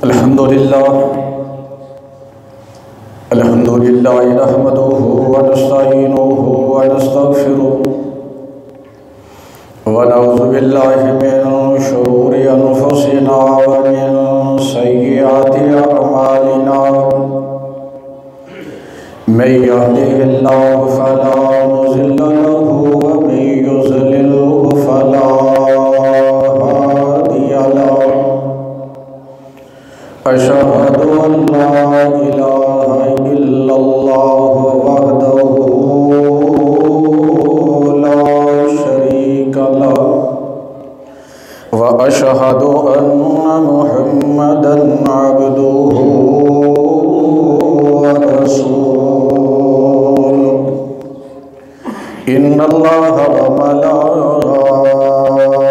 الحمدللہ نحمده ونستعینه ونستغفره ونعوذ باللہ من شرور انفسنا ومن سیئات اعمالنا من يهده اللہ فلا مضل له ومن يضلل فلا هادی له أشهد أن لا إله إلا الله وحده لا شريك له وأشهد أن محمدًا عبده ورسوله إن الله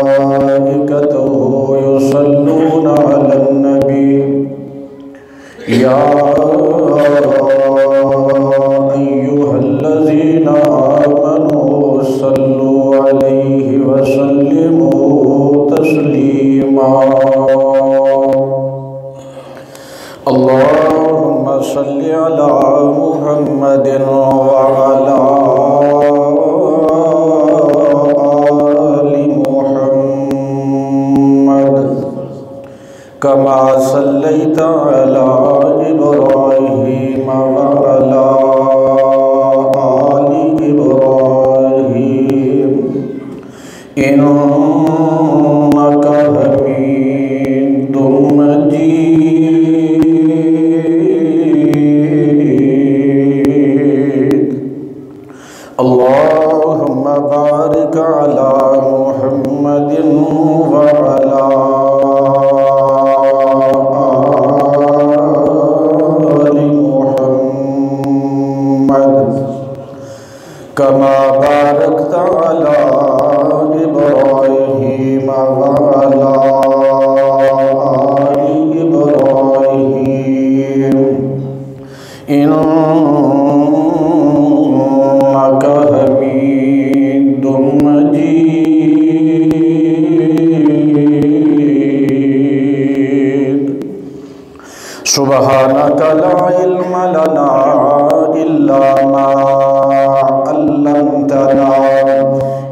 وملائكته يصلون على النبي يا أيها الذين آمنوا صلوا عليه وسلموا تسليما اللهم صل على محمد وعلى آل محمد كما صليت على إبراهيم وعلى آل إبراهيم إنك حميد مجيد اللهم بارك على محمد وعلى كما باركت على إبراهيم وعلى آل إبراهيم إنك حميد مجيد سبحانك لا علم لنا إلا ما علمتنا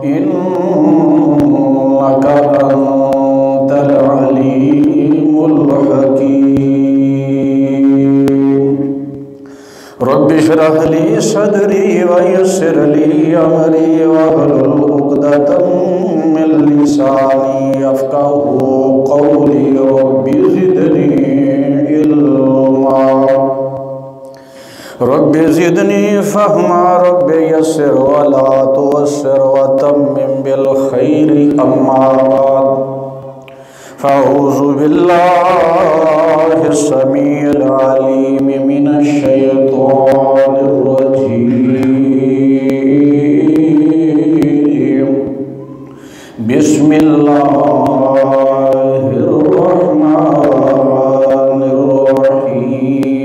إنك أنت العليم الحكيم رب اشرح لي صدري ويسر لي أمري واحلل عقدة من لساني يفقهوا قولي رب زدني علما رب زدني فهما رب يسر ولا توسر وتمم بالخير أما بعد فأعوذ بالله السميع العليم من الشيطان الرجيم بسم الله الرحمن الرحيم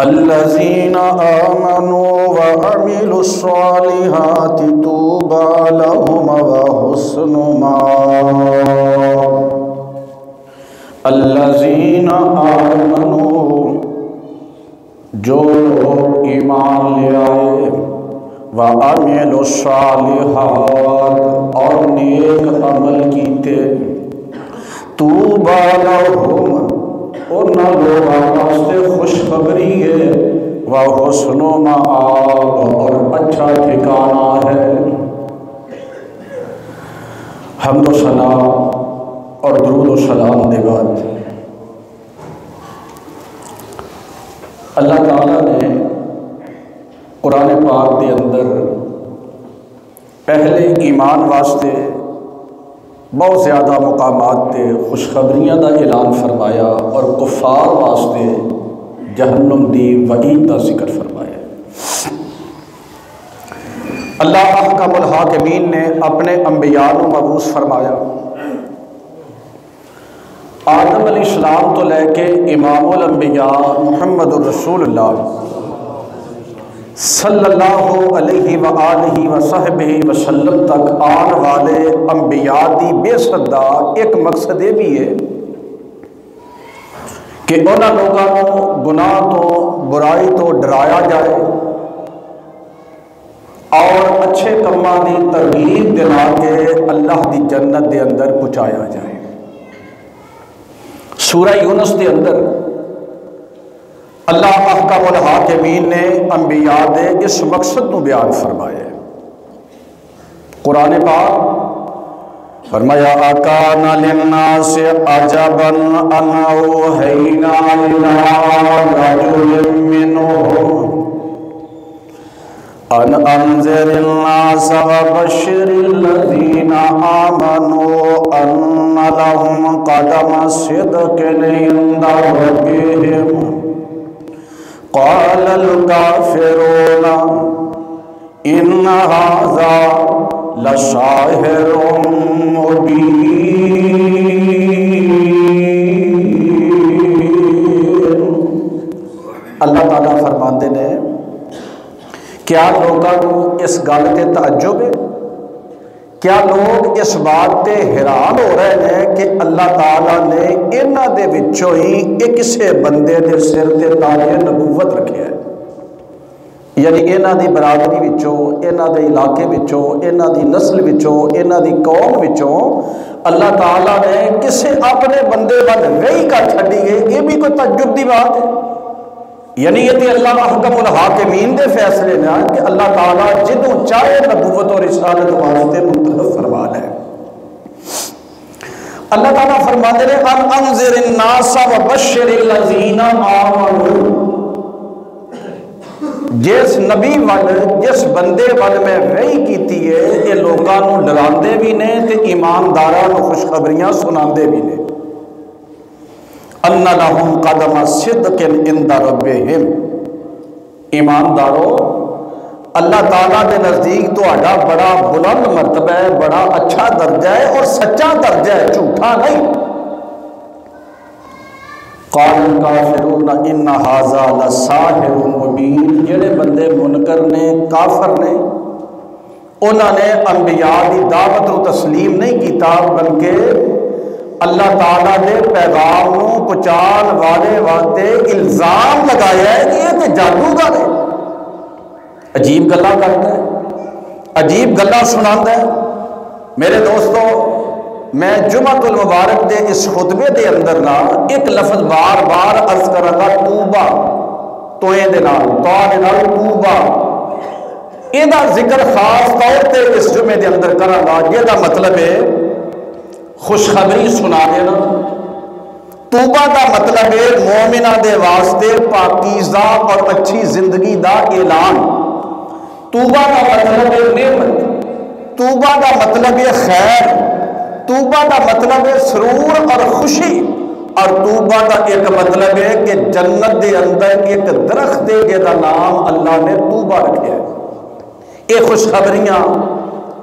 الذين آمنوا وعملوا الصالحات طوبى لهم وحسن مآب الذين آمنوا جو لوگ ایمان لے آئے وعملوا الصالحات اور نیک عمل کیتے طوبى لهم ان لوگوں واسطے خوشخبری ہے وحسن مآب اور اچھا ٹھکانہ ہے حمد و ثنا اور درود و سلام دے بعد اللہ تعالیٰ نے قرآن پاک دے اندر پہلے ایمان واسطے بہت زیادہ مقامات تے خوشخبریاں دا اعلان فرمایا اور کفار واسطے جہنم دی وعید دا ذکر فرمایا اللہ احکم الحاکمین نے اپنے انبیاء کو مبعوث فرمایا آدم علیہ السلام تو لے کے امام الانبیاء محمد الرسول اللہ صلی اللہ علیہ وآلہ وصحبہ وسلم تک آن والے انبیاء دی بے صدا ایک مقصد یہ بھی ہے کہ انہاں لوگوں کو گناہ تو برائی تو ڈرایا جائے اور اچھے کماں دی ترغیب دلا کے اللہ دی جنت دے اندر پہنچایا جائے۔ سورہ یونس دے اندر اللہ احکم الحاکمین نے انبیاء دے اس مقصد کو بیان فرمایا ہے۔ قرآن پاک فرمایا اکان للناس عجبا ان اوحینا الی رجل منهم ان انذر الناس وبشر الذین آمنوا ان لهم قدم صدق عند ربهم قال الكافرون ان هذا لساحر مبین۔ اللہ تعالیٰ فرماتے ہیں کیا لوگوں کو اس گل تے تعجب ہے، کیا لوگ اس بات تے حیران ہو رہے ہیں کہ اللہ تعالیٰ نے انہاں دے وچوں ہی ایک کسے بندے دے سر تے تاج نبوت رکھیا ہے، یعنی انہاں دی برادری وچوں، انہاں دے علاقے وچوں، انہاں دی نسل وچوں، انہاں دی قوم وچوں اللہ تعالیٰ نے کسے اپنے بندے ول وحی کر چھڈی ہے، یہ بھی کوئی تعجب دی بات ہے؟ یعنی یہ تے اللہ احکم الحاکمین دے فیصلے نا کہ اللہ تعالیٰ جدوں چاہے نبوت اور رسالت واسطے منتخب فرما لے۔ اللہ تعالیٰ فرماتے ہیں ان انذر الناس وبشر الذین آمنوا، جس نبی وال جس بندے وال میں وحی کیتی ہے یہ لوگاں نو ڈراندے بھی نے تے ایمانداراں نو خوشخبریاں سناندے بھی نے۔ ان لہم قدم صدق عند ربہم، ایماندارو اللہ تعالیٰ کے نزدیک تہاڈا بڑا بلند مرتبہ ہے، بڑا اچھا درجہ ہے اور سچا درجہ ہے، جھوٹا نہیں۔ قال الکافرون ان ھذا لساحر مبین، جڑے بندے منکر نے کافر نے انہوں نے انبیاء کی دعوت کو تسلیم نہیں کیتا بلکہ اللہ تعالیٰ نے پیغام نو پہنچان والے واسطے الزام لگایا ہے کہ یہ تو جادوگر ہے، عجیب گلاں کرتا ہے، عجیب گلاں سناتا ہے۔ میرے دوستو میں جمعۃ المبارک دے اس خطبے دے اندر نا ایک لفظ بار بار عرض کراں گا، توبہ، توئے دے نال تو دے نال توبہ، یہ ذکر خاص طور تے اس جمعے دے اندر کراں گا، جہدا مطلب ہے خوشخبری سنا دینا۔ توبہ دا مطلب ہے مومنہ دے واسطے پاکیزہ اور اچھی زندگی دا اعلان، توبہ دا مطلب ہے نعمت، توبہ دا مطلب ہے خیر، توبہ دا مطلب ہے سرور اور خوشی، اور توبہ دا ایک مطلب ہے کہ جنت دے اندر ایک درخت دے جے دا نام اللہ نے توبہ رکھے ہے۔ اے خوشخبریاں،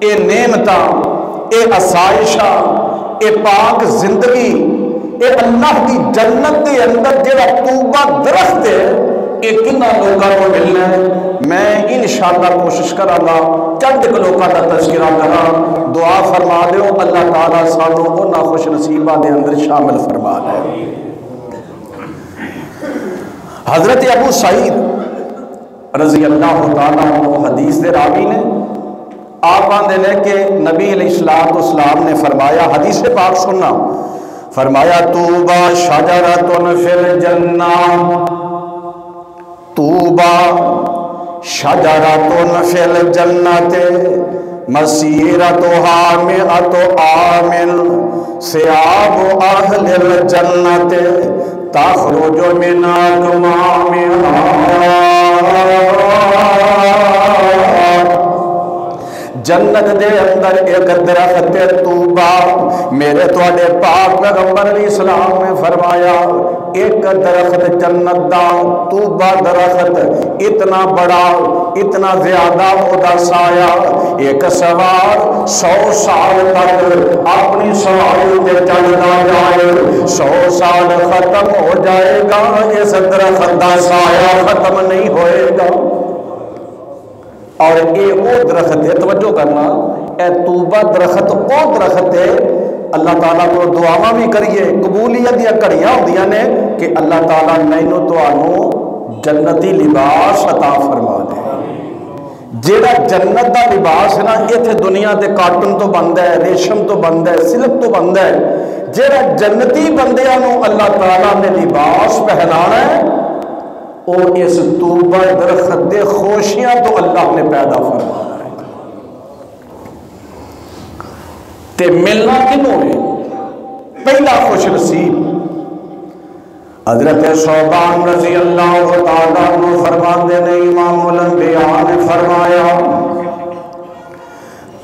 اے نعمتاں، اے آسائشاں، اے پاک زندگی، اے اللہ کی جنت کے اندر جڑا توبہ درخت ہے، یہ کنہ لوگوں کو ملنا ہے؟ میں انشاءاللہ کوشش کراں گا چند لوگوں کا تذکرہ کراں، دعا فرما دیو اللہ تعالیٰ سانو انہاں خوش نصیباں دے اندر شامل فرما لے۔ حضرت ابو سعید رضی اللہ تعالیٰ عنہ حدیث دے راوی نے، آپ آندے نے کہ نبی علیہ السلام نے فرمایا، حدیث پاک سننا، فرمایا توبہ شجرۃ فی الجنہ، توبہ شجرۃ فی الجنۃ مسیرتها مئۃ عام ثیاب اہل الجنۃ تخرج من اکمامها۔ جنت دے اندر ایک درخت توبہ، میرے تواڈے پاک پیغمبر علیہ السلام نے فرمایا ایک درخت جنت دا توبہ درخت اتنا بڑا اتنا زیادہ ہوتا سایہ، ایک سوار 100 سال تک اپنی سواری پہ چلتا جائے، 100 سال ختم ہو جائے گا اس درخت دا سایہ ختم نہیں ہوئے گا۔ اور اے او درخت ہے، توجہ کرنا، اے توبہ درخت او درخت ہے اللہ تعالیٰ کو دعاواں بھی کریے، قبولیت دیا کڑیاں ہوندیاں نے کہ اللہ تعالیٰ مینوں تانوں جنتی لباس عطا فرما دے۔ جیڑا جنت دا لباس ہے نا، ایتھے دنیا تے کاٹن تو بندا ہے، ریشم تو بندا ہے، سلک تو بندا ہے۔ جیڑا جنتی بندیاں نو اللہ تعالیٰ نے لباس پہنانا ہے، او اس توبہ درخت دے خوشیاں تو اللہ نے پیدا فرمانا ہے۔ تے ملنا کنوں ہے؟ پہلا خوش نصیب حضرت صوبان رضی اللہ تعالیٰ عنہ فرماندے نے، امام الانبیاء نے فرمایا،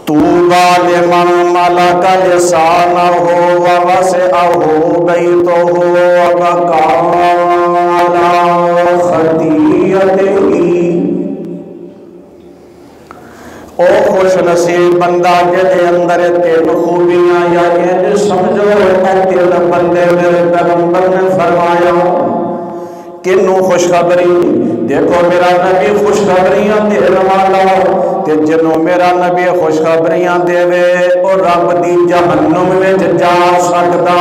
طوبی لمن ملک لسانہ ووسعہ بیتہ وبکا علی خطیئتہ۔ او خوش نصیب بندہ جدے اندر تین خوبیاں یا یہ سمجھو اے تین بندے میرے پیغمبر نے فرمایا کنوں خوشخبری، دیکھو میرا نبی خوشخبریاں دین والا، کہ جنوں میرا نبی خوشخبریاں دے وے اور رب دی جہنم میں جا سکتا۔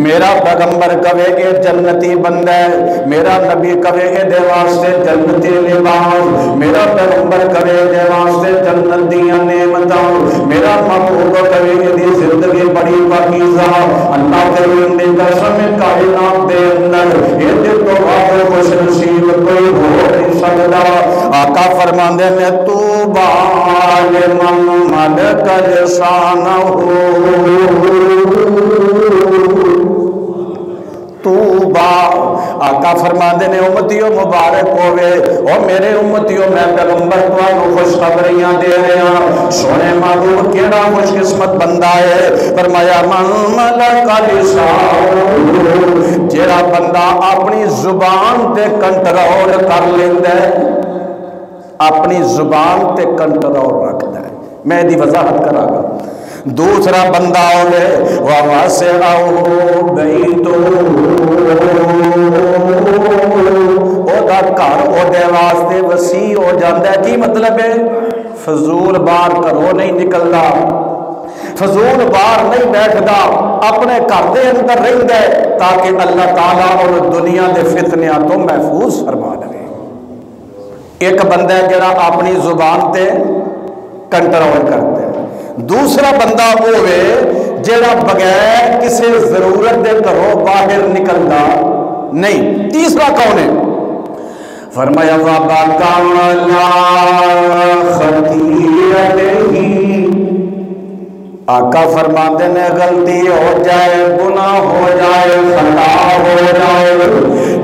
میرا پیغمبر کہے اے جنتی بندہ ہے، میرا نبی کہے اے دے واسطے جنتی لباس، میرا پیغمبر کہے دے واسطے جنت دیاں نعمتاں، میرا محبوب کہے اے دی زندگی بڑی پاکیزہ۔ اللہ کریم دی قسم کائنات دے اندر اے دے تو بات خوش نصیب کوئی ہو نہیں سکتا۔ آقا فرماندے نے طوبی لمن ملک لسانہ، توبہ آقا فرماندے نے امتیوں مبارک ہوئے، اور میرے امتیوں میں پیغمبر تو خوشخبریاں دے رہے ہیں۔ سونے معلوم کیڑا خوش قسمت بندہ ہے؟ فرمایا من ملک لسانہ، جیڑا بندہ اپنی زبان تے کنٹرول کر لیندے، اپنی زبان تے کنٹرول رکھتا ہے۔ میں دی وضاحت کرا گا۔ دوسرا بندہ ہوئے وَوَسِعَهُ بَيْتُهُ، او دا گھر او دے واسطے وسیع ہو جاندہ ہے۔ کی مطلب ہے؟ فضول بار کرو نہیں نکلدا، فضول بار نہیں بیٹھدا، اپنے گھر دے اندر رہندا ہے تاکہ اللہ تعالیٰ اور دنیا دے فتنیاں تو محفوظ فرما لے۔ ایک بندہ ہے جڑا اپنی زبان تے کنٹرول کرتا ہے۔ دوسرا بندہ ہوئے جڑا بغیر کسی ضرورت دے گھروں باہر نکلدا نہیں۔ تیسرا کون ہے؟ فرمایا وَبَكَى عَلَى خَطِيئَتِهِ، آقا فرماتے نے غلطی ہو جائے، گناہ ہو جائے، خطا ہو جائے،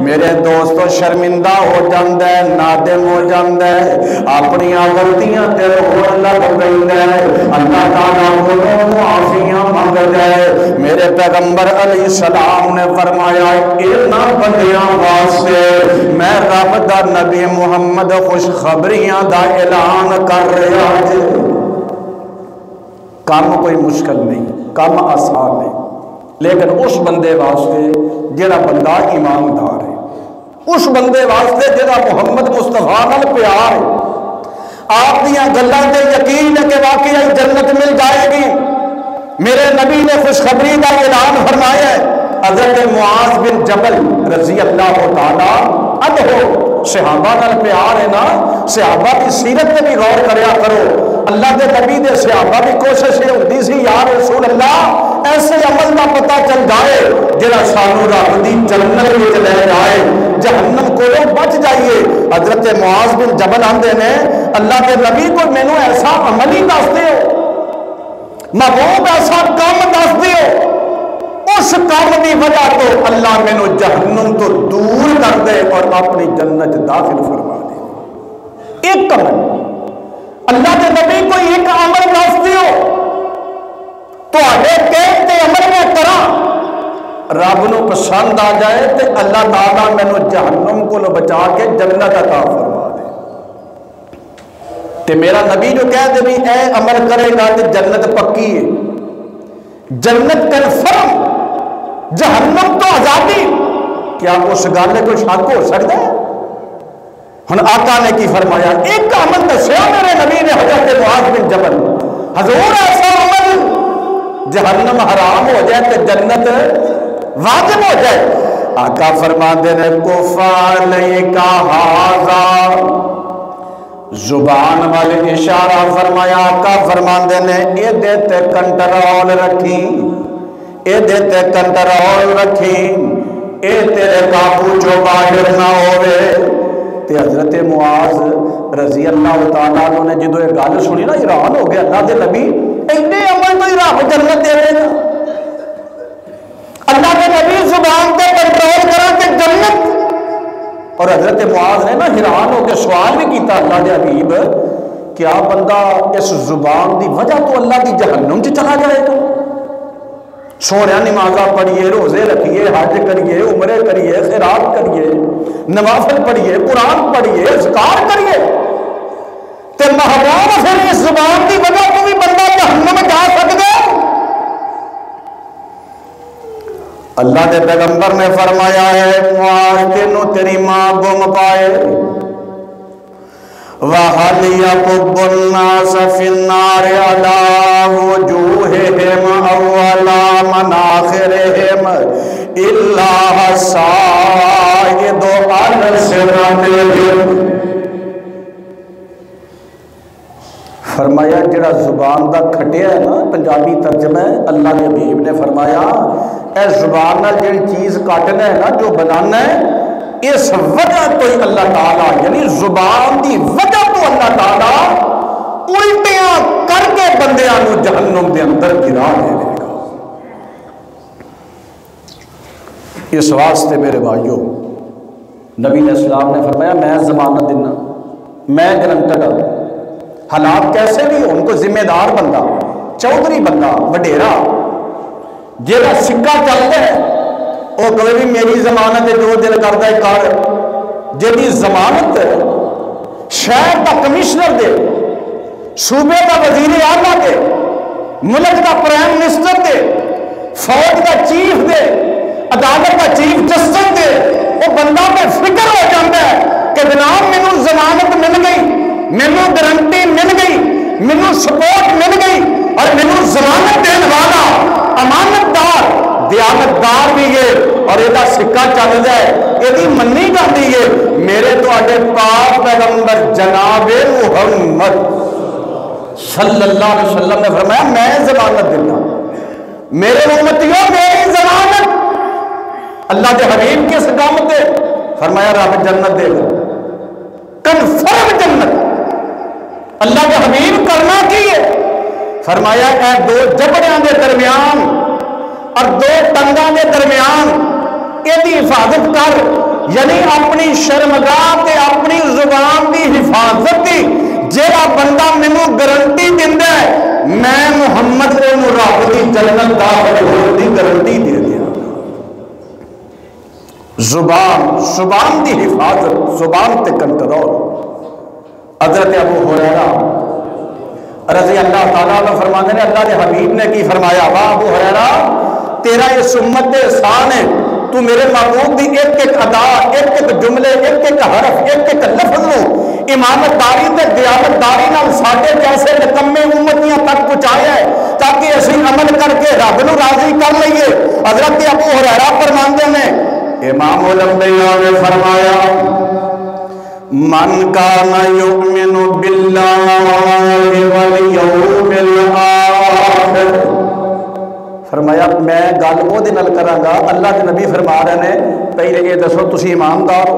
میرے دوستو شرمندہ ہو جاندہ ہے، نادم ہو جاندہ ہے، اپنی غلطیاں تے ہون لگ پیندا ہے، اللہ تعالیٰ کو معافیاں مانگدا ہے۔ میرے پیغمبر علیہ السلام نے فرمایا انہاں بندیاں واسطے میں رب دا نبی محمد خوشخبریاں دا اعلان کر رہا ہے۔ کام کوئی مشکل نہیں، کام آسان ہے، لیکن اس بندے واسطے جڑا بندہ ایماندار ہے، اس بندے واسطے جڑا محمد مصطفیٰ نال پیار ہے، آپ دیاں گلاں تے یقین ہے کہ واقعی جنت مل جائے گی۔ میرے نبی نے خوشخبری کا اعلان فرمایا ہے۔ حضرت معاذ بن جبل رضی اللہ تعالیٰ عنہ، صحابہ نال پیار ہے نا، صحابہ کی سیرت میں بھی غور کریا کرو۔ اللہ کے نبی دے صحابہ بھی کوشش یہ ہوتی سی یا رسول اللہ ایسے عمل کا پتہ چل جائے جڑا سانو رب دی جنت وچ لے جائے، جہنم کو بچ جائیے۔ حضرت معاذ بن جبل آندے نے اللہ کے نبی کو مینوں ایسا عمل ہی دس دیو، محبوب ایسا کام دس دیو، اس کام کی وجہ تو اللہ مینوں جہنم تو دور کر دے اور اپنی جنت داخل فرما دے۔ ایک عمل اللہ کے نبی کو ایک عمل دس دیو تو آگے کہتے عمل میں کرا رب نو پسند آ جائے تو اللہ تعالیٰ مینوں جہنم کو بچا کے جنت عطا فرما دے۔ تے میرا نبی جو کہہ دے بھی اے عمل کرے گا تو جنت پکی ہے، جنت کنفرم، جہنم تو آزادی، کیا اس گل کو شک ہو سکتا ہے؟ ہن آقا نے کی فرمایا؟ ایک عمل دسیا میرے نبی نے حضرت معاذ بن جبل، حضور ایسا عمل جہنم حرام ہو جائے تو جنت واجب ہو جائے؟ آقا فرماندے نے کفا علیکا ھذا، زبان والے اشارہ فرمایا۔ آقا فرماندے نے اے دیتے کنٹرول رکھی، اے دیتے کنٹرول رکھی، اے تیرے قابو جو باہر نہ ہوئے۔ تے حضرت معاذ رضی اللہ تعالیٰ عنہ نے جدو یہ گل سنی نا حیران ہو گیا، اللہ دے نبی اینے عمل تو ہی رب جنت دے گا؟ اللہ کے نبی زبان تے کنٹرول کرا تے جنت؟ اور حضرت معاذ نے نا حیران ہو کے سوال بھی کیتا اللہ دے حبیب، کیا بندہ اس زبان دی وجہ تو اللہ دی جہنم چ چلا جائے گا؟ سونے نمازاں پڑھیے، روزے رکھیے، حج کریے، عمرے کریے، خیرات کریے، نوافل پڑھیے، قرآن پڑھیے، اذکار کریے، تے محبوب پھر اس زبان کی وجہ تو بھی بندہ جہنم جا سکتا ہے؟ اللہ کے پیغمبر نے فرمایا ہے معاذ تینوں تیری ماں گم پائے، وَهَلْ يَكُبُّ النَّاسَ فِي النَّارِ عَلَىٰ وُجُوهِهِمْ أَوْ عَلَىٰ مَنَاخِرِهِمْ إِلَّا حَصَائِدُ أَلْسِنَتِهِمْ۔ فرمایا جڑا زبان دا کھٹیا ہے نا، پنجابی ترجمہ ہے، اللہ کے حبیب نے فرمایا اے زبان نال جڑی چیز کاٹنا ہے نا، جو بنانا ہے، اس وجہ تو ہی اللہ تعالیٰ، یعنی زبان دی وجہ تو اللہ تعالیٰ الٹیاں کر کے بندیاں نو جہنم دے اندر گرا دے گا۔ اس واسطے میرے بھائیوں نبی علیہ السلام نے فرمایا میں ضمانت دینا، میں گرنٹڈ ہوں، حالات کیسے بھی ہوں، کوئی ذمہ دار بندہ، چودھری بندہ، وڈیرا جہاں سکہ چلتا ہے وہ کبھی بھی میری ضمانت جو دل کرتا ہے کر، جی ضمانت شہر کا کمشنر دے، صوبے کا وزیر اعلیٰ دے، ملک کا پرائم منسٹر دے، فوج کا چیف دے، عدالت کا چیف جسٹس دے، وہ بندہ پہ فکر ہو جاتا ہے کہ جناب مینوں ضمانت مل گئی، مینوں گارنٹی مل گئی، مینوں سپورٹ مل گئی، اور مینوں ضمانت دینے والا امانت دار دیانتدار بھی ہے اور یہ سکہ چل جائے، یہ منی جاتی ہے۔ میرے تو آگے پاک پیغمبر جناب محمد صلی اللہ علیہ وسلم نے فرمایا میں ضمانت دینا، میرے امتیوں میری ضمانت، اللہ کے حبیب کس کام دے؟ فرمایا رب جنت دے گا، کنفرم جنت۔ اللہ کے حبیب کرنا کی ہے؟ فرمایا اے دو جبڑیاں دے درمیان اور دو ٹنگاں دے درمیان یہ حفاظت کر، یعنی اپنی شرمگاہ تے اپنی زبان دی حفاظت دی۔ جیڑا بندہ مینوں گارنٹی دیندا ہے میں محمد نے رب دی جنت داخل ہونے دی گارنٹی دے دیا۔ زبان دی حفاظت، زبان تے کنٹرول۔ حضرت ابو ہریرہ رضی اللہ تعالیٰ عنہ فرماتے ہیں اللہ کے حبیب نے کی فرمایا، واہ ابو ہریرہ تیرا اس امت دے احسان ہے، تو میرے محبوب دی ایک ایک ادا، ایک ایک جملے، ایک ایک حرف، ایک ایک لفظ نو امامت داری تے دیانت داری نال ساڈے جیسے نکمے امتیاں تک پہنچایا ہے تاکہ اسی عمل کر کے رب نو راضی کر لئیے۔ حضرت ابو ہریرہ فرماندے نے امام الانبیاء نے فرمایا من کان یؤمن باللہ والیوم الآخر، فرمایا میں گل وہ دن کراں گا، اللہ کے نبی فرما رہے ہیں پہلے یہ دسو تسی ایماندار ہو،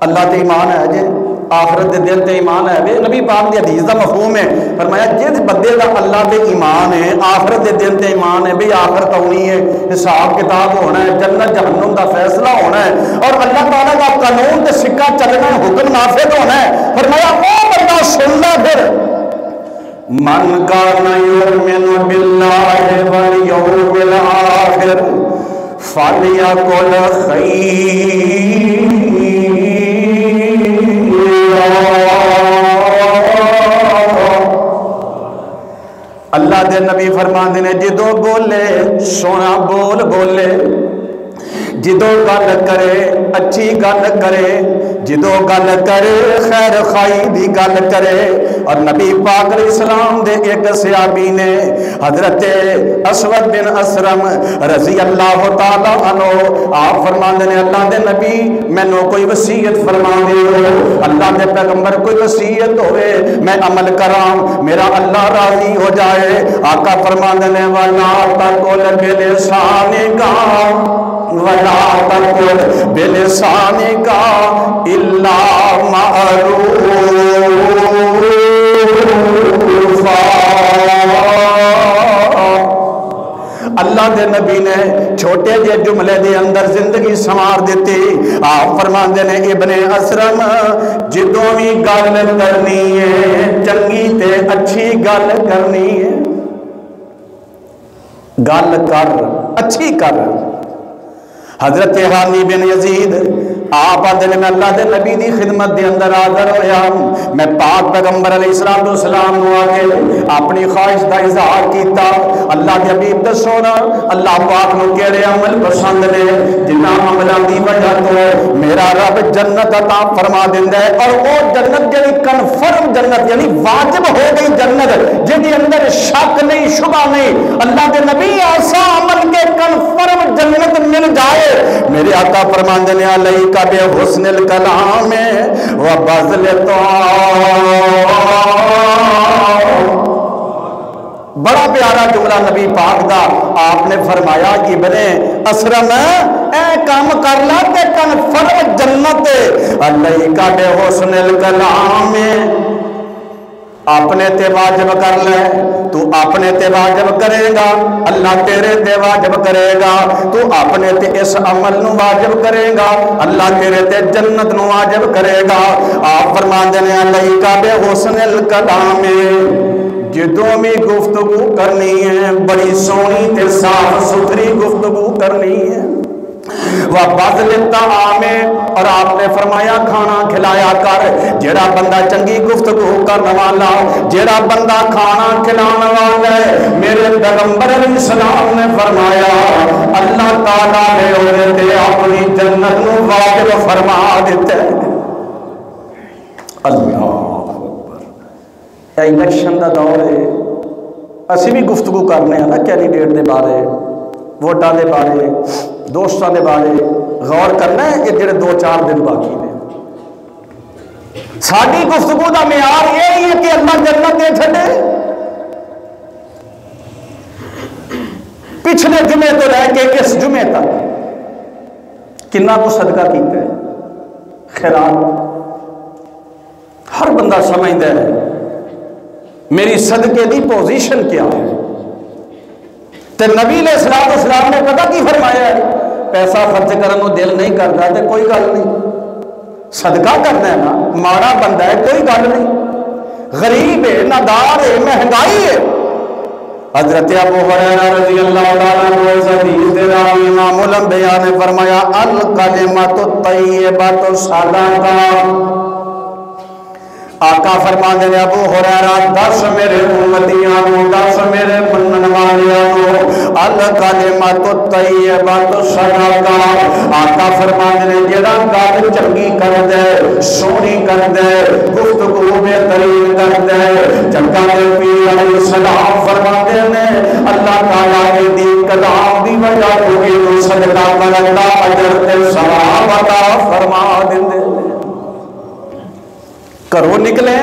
اللہ تے ایمان ہے جے، آخرت دے دل تے ایمان ہے، نبی پاک دی حدیث دا مفہوم ہے، فرمایا جس بندے دا اللہ تے ایمان ہے، آخرت دے دل تے ایمان ہے، بھئی آخرت ہونی ہے، حساب کتاب ہونا ہے، جنت جہنم دا فیصلہ ہونا ہے، اور اللہ تعالیٰ کا قانون تے سکہ چلنا ہے، حکم نافذ ہونا ہے، فرمایا وہ بندہ سن لے پھر من کان یؤمن باللہ والیوم الآخر فلیقل خیرا، اللہ دے نبی فرماندے نے جدو بولے سونا بول بولے، جدو گل کرے اچھی گل کرے، جدو گل کرے خیر خائی دی گل کرے۔ اور نبی پاک علیہ السلام دے ایک صحابی نے حضرت اسود بن اسرم رضی اللہ تعالی عنہ آپ فرماندے نے اللہ دے نبی مینوں کوئی وصیت فرما دیو، اللہ دے پیغمبر کوئی وصیت ہوئے میں عمل کراں میرا اللہ راضی ہو جائے۔ آقا فرماندے نے وَلَا تَقُلْ بِلِسَانِكَ وَلَا تَقُلْ بِلِسَانِكَ إِلَّا مَعْرُوفًا۔ اللہ دے نبی نے چھوٹے جے جملے دے اندر زندگی سنوار دیتی۔ آپ فرماندے نے ابن اسرم جدوں بھی گل کرنی ہے چنگی تے اچھی گل کرنی ہے، گل کر اچھی کر۔ حضرت حانی بن یزید آپ آدھے میں اللہ دے نبی دی خدمت دے اندر حاضر ہویا، میں پاک پیغمبر علیہ السلام نو آگے اپنی خواہش دا اظہار کیتا۔ اللہ دے حبیب دسو نا اللہ پاک نو کیڑے عمل پسند نے جنہاں عملاں دی وجہ تو میرا رب جنت عطا فرما دیندا ہے، اور وہ جنت جڑی کنفرم جنت یعنی واجب ہو گئی جنت جن دے اندر شک نہیں شبہ نہیں، اللہ دے نبی ایسا عمل کے کنفرم جنت مل جائے۔ میرے آقا فرماندے نے علیک بے حسن الکلام و بذل الطاعۃ۔ بڑا پیارا جملہ نبی پاک دا آپ نے فرمایا کہ ابن اسرم اے کام کر لا تے کنفرم جنت علیک بے حسن الکلام، اپنے تے واجب کر لے، تو اپنے تے واجب کرے گا اللہ تیرے تے واجب کرے گا، تو اپنے تے اس عمل نو واجب کرے گا اللہ تیرے تے جنت نو واجب کرے گا۔ آپ فرماندے نے علیک بے حسن الکلام، جدوں بھی گفتگو کرنی ہے بڑی سونی تے صاف ستھری گفتگو کرنی ہے۔ وَبَذْلِ الطَّعَامِ، اور آپ نے فرمایا کھانا کھلایا کر، جیڑا بندہ چنگی گفتگو کرنے والا جیڑا بندہ کھانا کھلانے والا ہے، میرے پیغمبر علیہ السلام نے فرمایا اللہ تعالیٰ نے انہیں تے اپنی جنت نو واجب فرما دیتے۔ اللہ اکبر۔ الیکشن دا دور ہے، اسی بھی گفتگو کرنے ہیں نا کینڈیڈیٹ دے بارے، ووٹاں دے بارے، دوستاں دے بارے غور کرنا ہے کہ جڑے 2-4 دن باقی نے۔ ساری گفتگو دا معیار یہی ہے کہ اللہ جنت دے چھڈے۔ پچھلے جمعے تو رہ کے اس جمعے تک کنا کو صدقہ کیتا ہے، خیرات۔ ہر بندہ سمجھتا ہے میری صدقے دی پوزیشن کیا ہے، تے نبی علیہ السلام نے پتہ کی فرمایا ہے پیسہ خرچ کرنے کو دل نہیں کرتا تے کوئی گل نہیں، صدقہ کرنا ہے نا، ماڑا بندہ ہے کوئی گل نہیں، غریب ہے نادار ہے مہنگائی ہے۔ حضرت ابو ہریرہ رضی اللہ تعالیٰ عنہ اس حدیث دے راوی امام الانبیاء نے فرمایا الکلمۃ الطیبۃ صدقہ۔ آقا فرماندے نے ابو ہریرہ دس میرے امتیاں نو، دس میرے منن والیاں نو، الکلمۃ الطیبۃ صدقہ۔ آقا فرماندے نے جڑا گل چنگی کردا ہے، سونی کردا ہے، گفتگو بہترین کردا ہے، چنگا نبی علیہ السلام فرماندے نے اللہ تعالیٰ دی کلام دی وجہ تو صدقہ کرن دا اجر تے ثواب عطا فرما دیندے۔ گھروں نکلے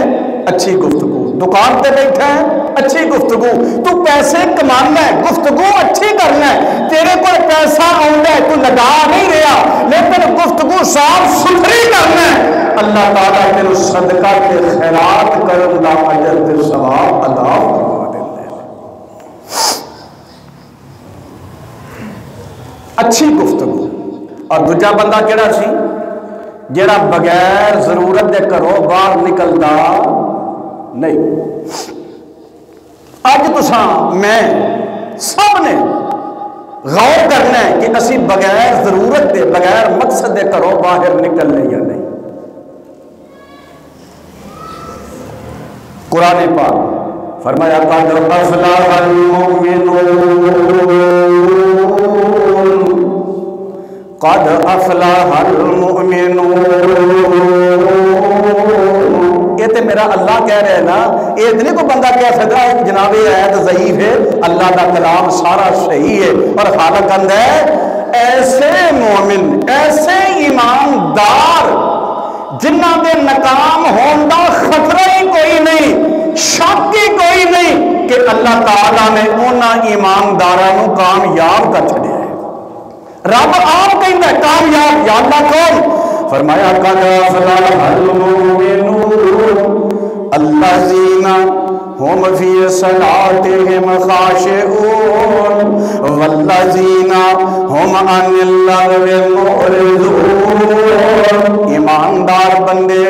اچھی گفتگو، دکان پہ بیٹھا ہے اچھی گفتگو، تو پیسے کمانا ہے گفتگو اچھی کرنا ہے، تیرے کو پیسہ آندا ہے تو لگا نہیں رہا لیکن گفتگو صاف ستھری کرنا ہے، اللہ تعالیٰ تیرے صدقہ کے خیرات کرن دا اجر تے ثواب عطا فرما دیندے۔ اچھی گفتگو۔ اور دوجا بندہ کیڑا سی جڑا بغیر ضرورت دے گھروں باہر نکلدا نہیں۔ اج تساں میں سب نے غور کرنا ہے کہ اسی بغیر ضرورت دے بغیر مقصد دے گھروں باہر نکلنے یا نہیں۔ قرآن پاک فرمایا قد افلح المؤمنون، قد افلح المؤمنون. یہ تو میرا اللہ کہہ رہے ہیں نا، یہ نہیں کوئی بندہ کہہ سکتا جناب یہ آیت ضعیف ہے، اللہ کا کلام سارا صحیح ہے. اور خالق کہندا ہے ایسے مومن، ایسے ایماندار جنہ دے ناکام ہون دا خطرہ ہی کوئی نہیں، شک ہی کوئی نہیں کہ اللہ تعالیٰ نے انہاں ایمانداراں کامیاب کر چھڑیا ہے. رب آپ کہندا ہے کامیاب، یا اللہ کون؟ فرمایا قد افلح المؤمنون الذین هم فی صلاتهم خاشعون والذین هم عن اللغو معرضون. ایماندار بندے،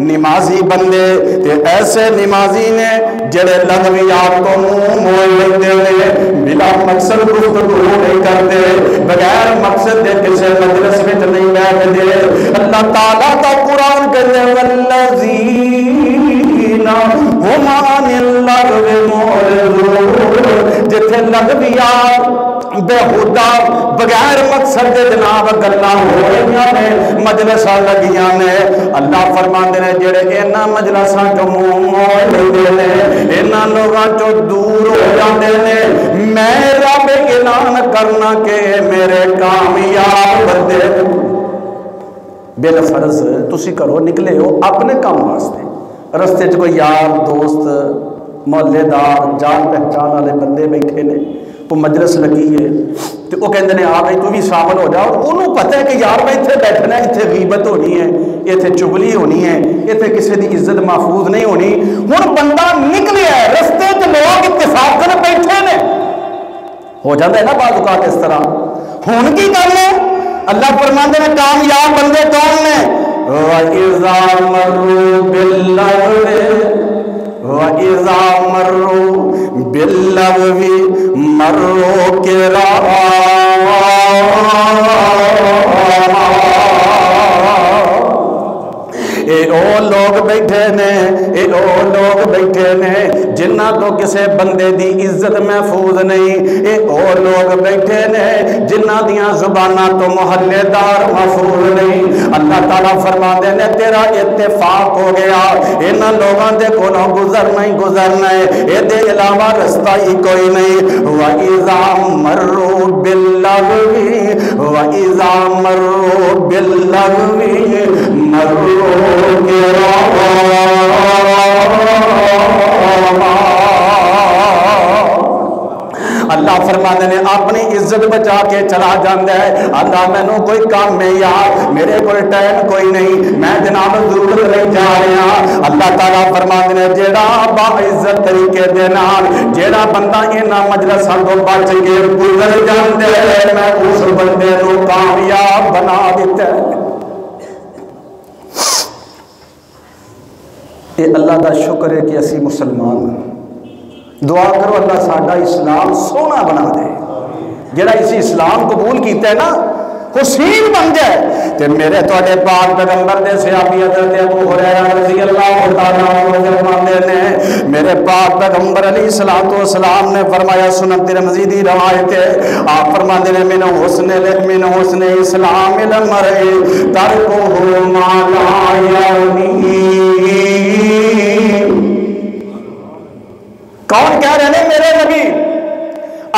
نمازی بندے تے ایسے نمازی نے جڑے لغویات کو منہ موڑ لیندے نے، بلا مقصد گفتگو نہیں کرتے، بغیر مقصد دے کسی مجلس میں نہیں بیٹھتے. اللہ تعالیٰ کا قرآن کہتے ہیں والذین هم عن اللغو معرضون. جتھے لغویات بےہودہ بغیر مقصد دے جناب گلاں ہو رہیاں نے، مجلساں لگیاں نے، اللہ فرماندے نے جڑے انہاں مجلساں چوں منہ موڑ لیندے نے، انہاں لوگاں چوں دور ہو جاندے نے، میں رب اعلان کرنا کہ میرے کامیاب بندے. بالفرض تسی کرو نکلے ہو اپنے کام واسطے، رستے چ کوئی یار دوست محلے دار جان پہچان والے بندے بیٹھے نے، وہ مجلس لگی ہے تو وہ کہندے نے آ بھائی تو بھی شامل ہو جاؤ. انہوں پتہ ہے کہ یار میں اتنے بیٹھنا ہے، اتنے غیبت ہونی ہے، اتنے چگلی ہونی ہے، اتنے کسی دی عزت محفوظ نہیں ہونی. ہن بندہ نکلے ہے، رستے چ لوگ اتفاق کر بیٹھے نے، ہو جاتا ہے نا بعض اوقات اس طرح. ہن کی کر لیں؟ اللہ فرماندے نے کامیاب بندے کون نے؟ وَإِذَا مَرُّوا بِاللَّغْوِ وَإِذَا مَرُّوا بِاللَّغْوِ مَرُّوا كِرَامًا. اے او لوگ بیٹھے نے، اے او لوگ بیٹھے نے جنہ تو کسے بندے دی عزت محفوظ نہیں، اے او لوگ بیٹھے نے جنہ دیاں زباناں تو محلے دار محفوظ نہیں. اللہ تعالیٰ فرماندے نے تیرا اتفاق ہو گیا، انہاں لوگاں دے کولوں گزرنا ہی گزرنا ہے، اے دے علاوہ رستہ ہی کوئی نہیں. وَإِذَا مَرُّوا بِاللَّغْوِ وَإِذَا مَرُّوا بِاللَّغْوِ مَرُّوا اللہ فرماتے نے اپنی عزت بچا کے چلا جاندہ ہے. اللہ میں نو کوئی کام میں یار میرے کوئی ٹائم کوئی نہیں، میں جناب ضرور نہیں جا رہا. اللہ تعالیٰ فرماتے نے جیڑا با عزت طریقے دے نال جیڑا بندہ انہاں مجلساں تو بچ کے گزر جاندے میں اس بندے نو کامیاب بنا دیتا ہے. یہ اللہ کا شکر ہے کہ اسی مسلمان ہیں. دعا کرو اللہ ساڈا اسلام سونا بنا دے، جڑا اسی اسلام قبول کیتا ہے نا حسین بن جائے. تے میرے تواڈے پاک پیغمبر دے صحابی حضرت ابو ہریرہ رضی اللہ تعالیٰ عنہ فرماندے نے میرے پاک پیغمبر علیہ الصلوۃ والسلام نے فرمایا، سنن ترمذی دی روایت ہے، آپ فرماندے نے من حسن اسلام المرء ترکہ ما لا یعنی. کون کہہ رہے ہیں؟ میرے نبی.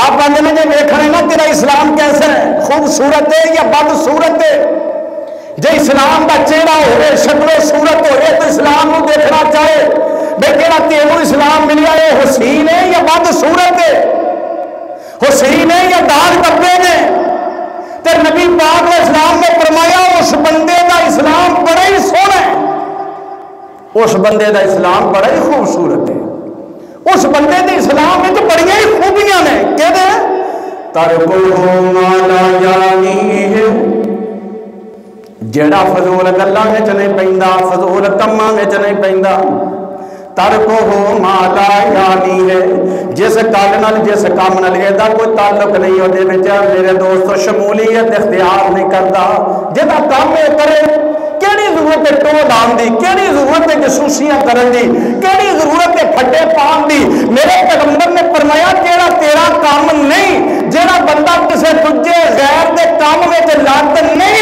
آپ کہتے ہیں جی دیکھنے نا تیرا اسلام کیسا ہے، خوبصورت ہے یا بدصورت ہے. جی اسلام کا چہرہ ہوئے، شکل و صورت ہوئے تو اسلام کو دیکھنا چاہے بھائی تینوں اسلام ملیا ہے حسین ہے یا بدصورت ہے، حسین ہے یا داغ دبے نے. تو نبی پاک نے اسلام نے فرمایا اس بندے کا اسلام بڑا ہی سونا ہے، اس بندے کا اسلام بڑا ہی خوبصورت ہے، اس بندے کے اسلام میں تو بڑی ہی خوبیاں نے. کہتے ہیں ترکہ ما لا یعنی، جیڑا فضول گلاں وچ نہیں پیندا، فضول کماں وچ نہیں پیندا. ترکہ ما لا یعنی ہے، جس گل نال جس کام نال ایدا کوئی تعلق نہیں ہوتے وچ میرے دوستو شمولیت اختیار نہیں کردا. جہاں کام ہے کرے، کیڑی ضرورت ہے ٹو ڈان دی، کیڑی ضرورت ہے جسوسیاں کرن دی، کیڑی ضرورت ہے پھٹے پان دی. میرے پیغمبر نے فرمایا جیڑا تیرا کام نہیں، جیڑا بندہ کسے دوجے غیر دے کام وچ لت نہیں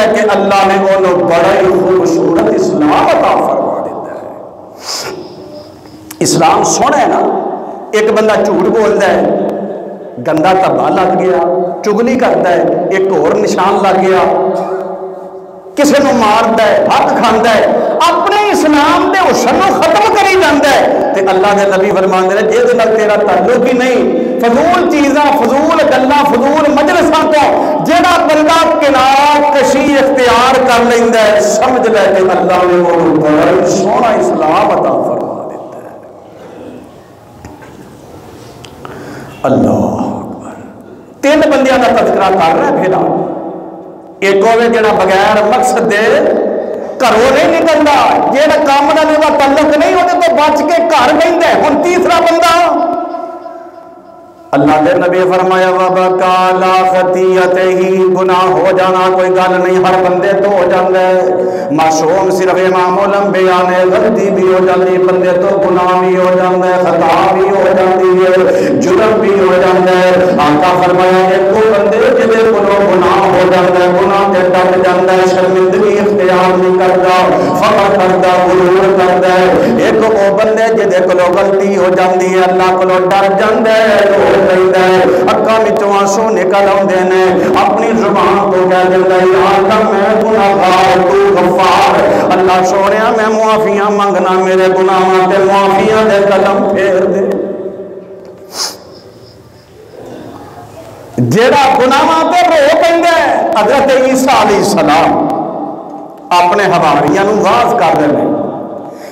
ہے کہ اللہ نے انہوں بڑا ہی خوبصورت اسلام عطا فرما دیتا ہے۔ اسلام سونا ہے نا، ایک بندہ جھوٹ بولتا ہے، گندا دھبا لگ گیا، چگلی کرتا ہے، ایک اور نشان لگ گیا، کسی کو مارتا ہے، حق کھاتا ہے، اپنے اسلام کے حسن کو ختم کری جاتا ہے، تے اللہ کے نبی فرماندے نے جے نال تیرا تعلق ہی نہیں، فضول چیزاں، فضول گلاں، فضول مجلساں تو جہاں بندہ کنار کشی اختیار کر لیندا ہے، سمجھ لے کہ اللہ نے وہ بڑا سونا اسلام عطا فرما دیتا ہے۔ اللہ اکبر۔ تین بندیاں کا تذکرہ کر رہا ہے پھر ایک ہوئے جڑا بغیر مقصد دے گھروں نہیں نکلتا، جہاں کام نال دا تعلق نہیں ہوتے تو بچ کے گھر بہندا ہے۔ ہن تیسرا بندہ اللہ کے نبی فرمایا وبکا لا خطیئتہ ہی، گناہ ہو جانا کوئی گل نہیں، ہر بندے تو ہو جاتا ہے، معصوم صرف امام الانبیاء نے غلطی بھی ہو جاتی، بندے تو گناہ بھی ہو جاتا ہے، خطا بھی ہو جاتی ہے، جرم بھی ہو جاتا ہے۔ آقا فرمایا ایک کو بندے جدے کولوں گناہ ہو جاتا ہے، گناہ تے ڈٹ جاتا ہے، شرمندگی اختیار نہیں کرتا، فخر کرتا، غرور کرتا ہے۔ ایک وہ بندے جدے کولوں غلطی ہو جاتی ہے، اللہ کولوں ڈر جاتا ہے، اکھاں وچوں آنسو نکل آندے نے، اپنی زبان تو کہہ دیندا ہے یا اللہ میں گناہگار تو غفار، اللہ سونیا میں معافیاں منگنا، میرے گناہاں تے معافیاں دے قدم پھیر دے۔ جیڑا گناہاں تے رو پیندا ہے، حضرت عیسیٰ علیہ السلام اپنے حواریاں نوں واز کر دے نے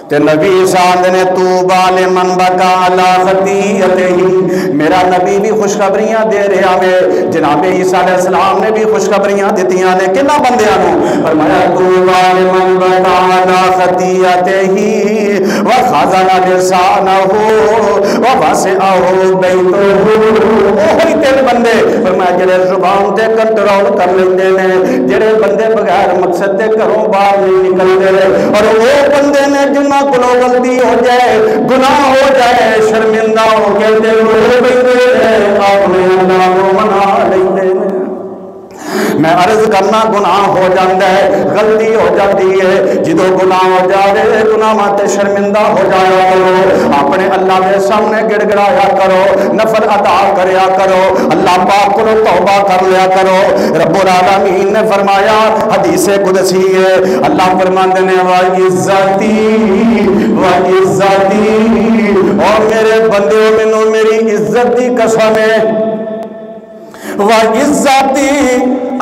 تے نبی عیسیٰ نے توبہ لمن بکا علی خطیئتہ، میرا نبی بھی خوشخبریاں دے رہا ہے، جناب عیسیٰ علیہ السلام نے بھی خوشخبریاں دیتیاں نے کنہ بندیاں نوں، فرمایا توبہ لمن بکا علی خطیئتہ وخزن لسانہ ووسعہ بیتہ، وہی تین بندے فرمایا جڑے زبان تے کنٹرول کر لیندے نے، جڑے بندے بغیر مقصد دے گھروں باہر نہیں نکلتے، اور وہ بندے نے جنہاں کلو غلطی ہو جائے، گناہ ہو جائے، شرمندہ ہو کے دل رو بیندے ہیں، اپنے اللہ کو منا لیندے ہیں۔ میں عرض کرنا گناہ ہو جاتا ہے، غلطی ہو جاتی ہے، جدو گناہ ہو جائے گناہ تے شرمندہ ہو جایا کرو، اپنے اللہ کے سامنے گڑ گڑایا کرو، نفل ادا کریا کرو، اللہ پاک کو توبہ کر لیا کرو۔ رب العالمین نے فرمایا حدیث قدسی ہے، اللہ فرماندے نے وَعِزَّتِي اور میرے بندے مینوں میری عزت دی قسم ہے، وَعِزَّتِي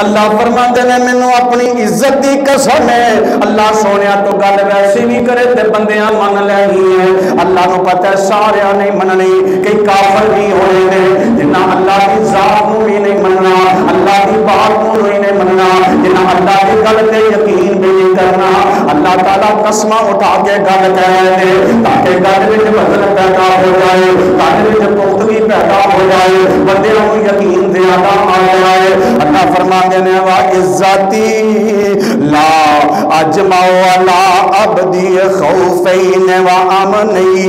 اللہ فرماندے نے مینوں اپنی عزت دی قسم ہے، اللہ سونیا تو گل ویسی بھی کرے تے بندیاں من لینی ہے، اللہ نو پتہ ہے سارے نہیں مننی، کئی کافر بھی ہوئے نے جنہاں اللہ کی ذات نو بھی نہیں مننا، اللہ کی بات نو بھی نہیں مننا، جنہاں اللہ کی گل تے یقین بھی نہیں کرنا، اللہ تعالیٰ قسماں اٹھا کے گل کہہ دے تاکہ گل وچ بدل پیدا ہو جائے، گل وچ پختگی پیدا ہو جائے، بندیاں نو یقین زیادہ آ جائے۔ اللہ فرما دینے وَعِزَّتِي لا اجمع ولا عبدی خوفین و امنی،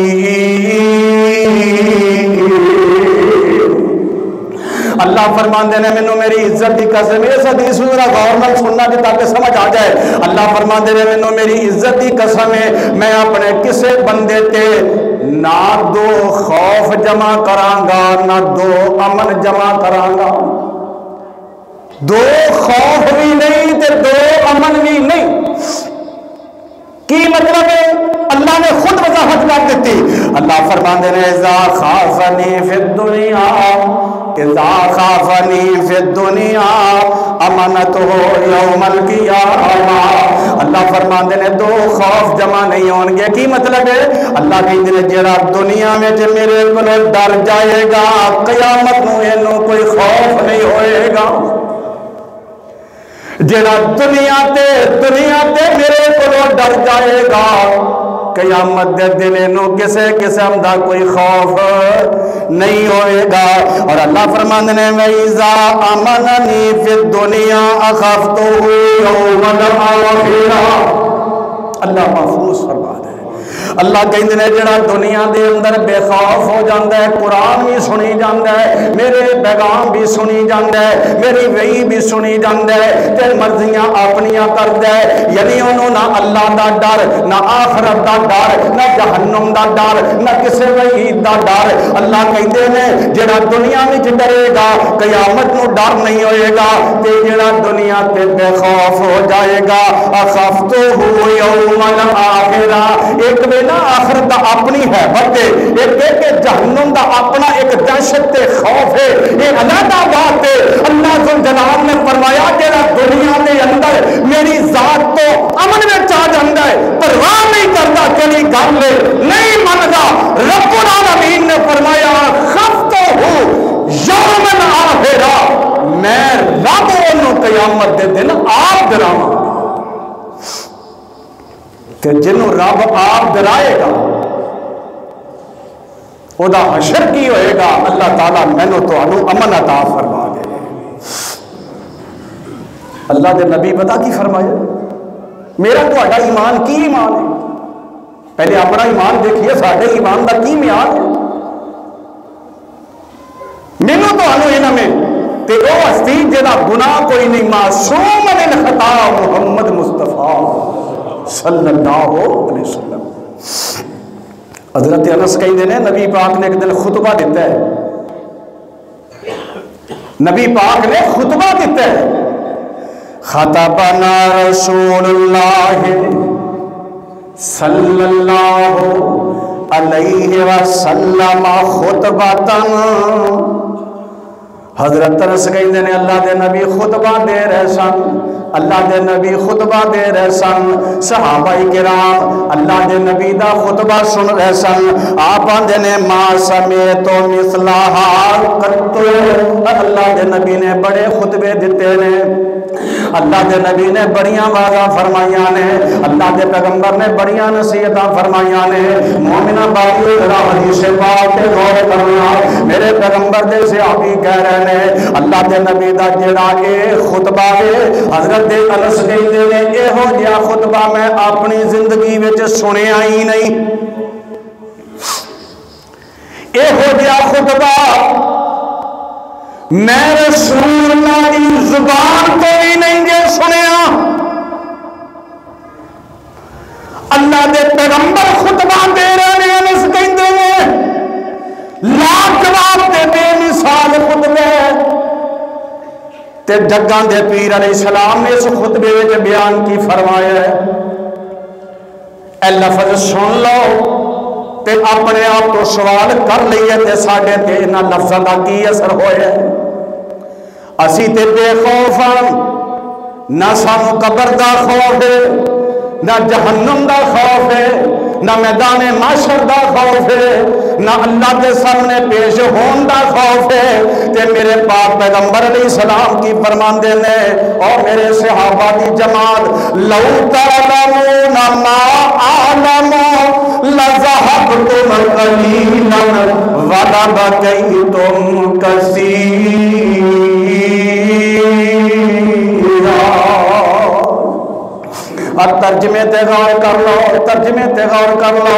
اللہ فرماندے نے مینوں میری عزت دی قسم، اس حدیث کو ذرا غور نال سننا جی تاکہ سمجھ آ جائے۔ اللہ فرماندے نے مینوں میری عزت دی قسم ہے، میں اپنے کسے بندے تے نہ دو خوف جمع کراں گا نہ دو امن جمع کراں گا، دو خوف بھی نہیں تے دو امن بھی نہیں۔ کی مطلب ہے؟ اللہ نے خود وضاحت کر دیتی، اللہ فرماندے نے اذا خافنی فی الدنیا، اذا خافنی فی الدنیا امنتہ یوم القیامہ، اللہ فرماندے نے دو خوف جمع نہیں ہون گے۔ کی مطلب ہے؟ اللہ کہندے نے جڑا دنیا میں میرے کو ڈر جائے گا قیامت نو اینوں کوئی خوف نہیں ہوئے گا، جڑا دنیا تے میرے کو ڈر جائے گا قیامت دے دن نو کسے قسم دا کوئی خوف نہیں ہوئے گا۔ اور اللہ فرماندے نے وَإِذَا أَمَنَنِي فِي الدُّنْيَا أَخَفْتُهُ يَوْمَ الْآخِرَةِ، اللہ محفوظ فرما دے اللہ کہندے نے جڑا دنیا دے اندر بے خوف ہو جاندا ہے، قرآن بھی سنی جاندا ہے، میرے پیغام بھی سنی جاندا ہے، میری وحی بھی سنی جاندا ہے تے مرضیاں اپنیاں کردا ہے، یعنی انہوں نہ اللہ دا ڈر، نہ آخرت دا ڈر، نہ جہنم دا ڈر، نہ کسے وعید دا ڈر۔ اللہ کہندے نے جڑا دنیا وچ ڈرے گا قیامت نو ڈر نہیں ہوئے گا، تے جڑا دنیا تے بے خوف ہو جائے گا اخفتہ یوم الآخرہ، ایک ویلا آخرت دا اپنی ہے بتے ایک کہ جہنم دا اپنا ایک دہشت تے خوف ہے، یہ علیحدہ بات ہے۔ اللہ ذوالجلال نے فرمایا جڑا دنیا دے اندر میری ذات تو امن میں آ جاندا ہے، پرواہ نہیں کرتا چلی گل نہیں مندا، رب العالمین نے فرمایا خفتہ یوم الآخرہ، میں رب انہوں قیامت دے دن آپ ڈراواں گا۔ کہ جنہوں رب آپ ڈرائے گا او دا حشر کی ہوئے گا، اللہ تعالیٰ مینوں تو انہوں امن عطا فرما دے۔ اللہ دے نبی پتہ کی فرمایا، میرا تو اڈا ایمان کی ایمان ہے، پہلے اپنا ایمان دیکھئے ساڑھے ایمان دا کی میان ہے۔ مینوں تو انہوں انہوں میں تے او ہستی جدا گناہ کوئی نہیں، معصوم من خطا محمد مصطفیٰ صلی اللہ علیہ وسلم۔ حضرت انس کہندے نے نبی پاک نے ایک دن خطبہ دیتا ہے، نبی پاک نے خطبہ دیتا ہے، خطبنا رسول اللہ صلی اللہ علیہ وسلم خطبتاً، حضرت انس کہندے نے اللہ دے نبی خطبہ دے رہے سن، اللہ دے نبی خطبہ دے رہے سن، صحابہ کرام اللہ دے نبی دا خطبہ سن رہے سن، آپ آندے نے ما سمیتو مثلہا قط، اللہ دے نبی نے بڑے خطبے دیتے نے، اللہ دے نبی نے بڑیاں باتاں فرمائیاں نے، اللہ دے پیغمبر نے بڑیاں نصیحتاں فرمائیاں نے۔ مومنہ باقی ذرا حدیث پاک تے غور کرنا، میرے پیغمبر دے صحابی کہہ رہے ہیں اللہ دے نبی دا جڑا اے خطبہ ہے، حضرت انس کہندے نے ایہو جہا خطبہ میں اپنی زندگی وچ سنیا ہی نہیں، ایہو جہا خطبہ میں رسول اللہ کی زبان کو بھی نہیں جے سنیا۔ اللہ دے پیغمبر خطبہ دے رہے ہیں، انس کہندے نے لاجواب تے بے مثال خطبے تے جگاں دے پیر علیہ السلام نے اس خطبے وچ بیان کی فرمایا ہے، اے لفظ سن لو تے اپنے آپ تو سوال کر لئیے تے ساڑھے تے انہاں لفظاں دا کی اثر ہوئے ہیں۔ اسی تے بے خوف ہاں، نہ سانو قبر دا خوف ہے، نہ جہنم دا خوف ہے، نہ میدان معاشر دا خوف ہے، نہ اللہ کے سامنے پیش ہون دا خوف ہے۔ تے میرے پاک پیغمبر علیہ السلام کی فرماندے نے اور میرے صحابہ دی جماعت، لو تعلمون ما اعلم لذهبتم قليلا ولبقيتم كثيرا۔ اور ترجمے تے غور کر لو، ترجمے تے غور کر لو۔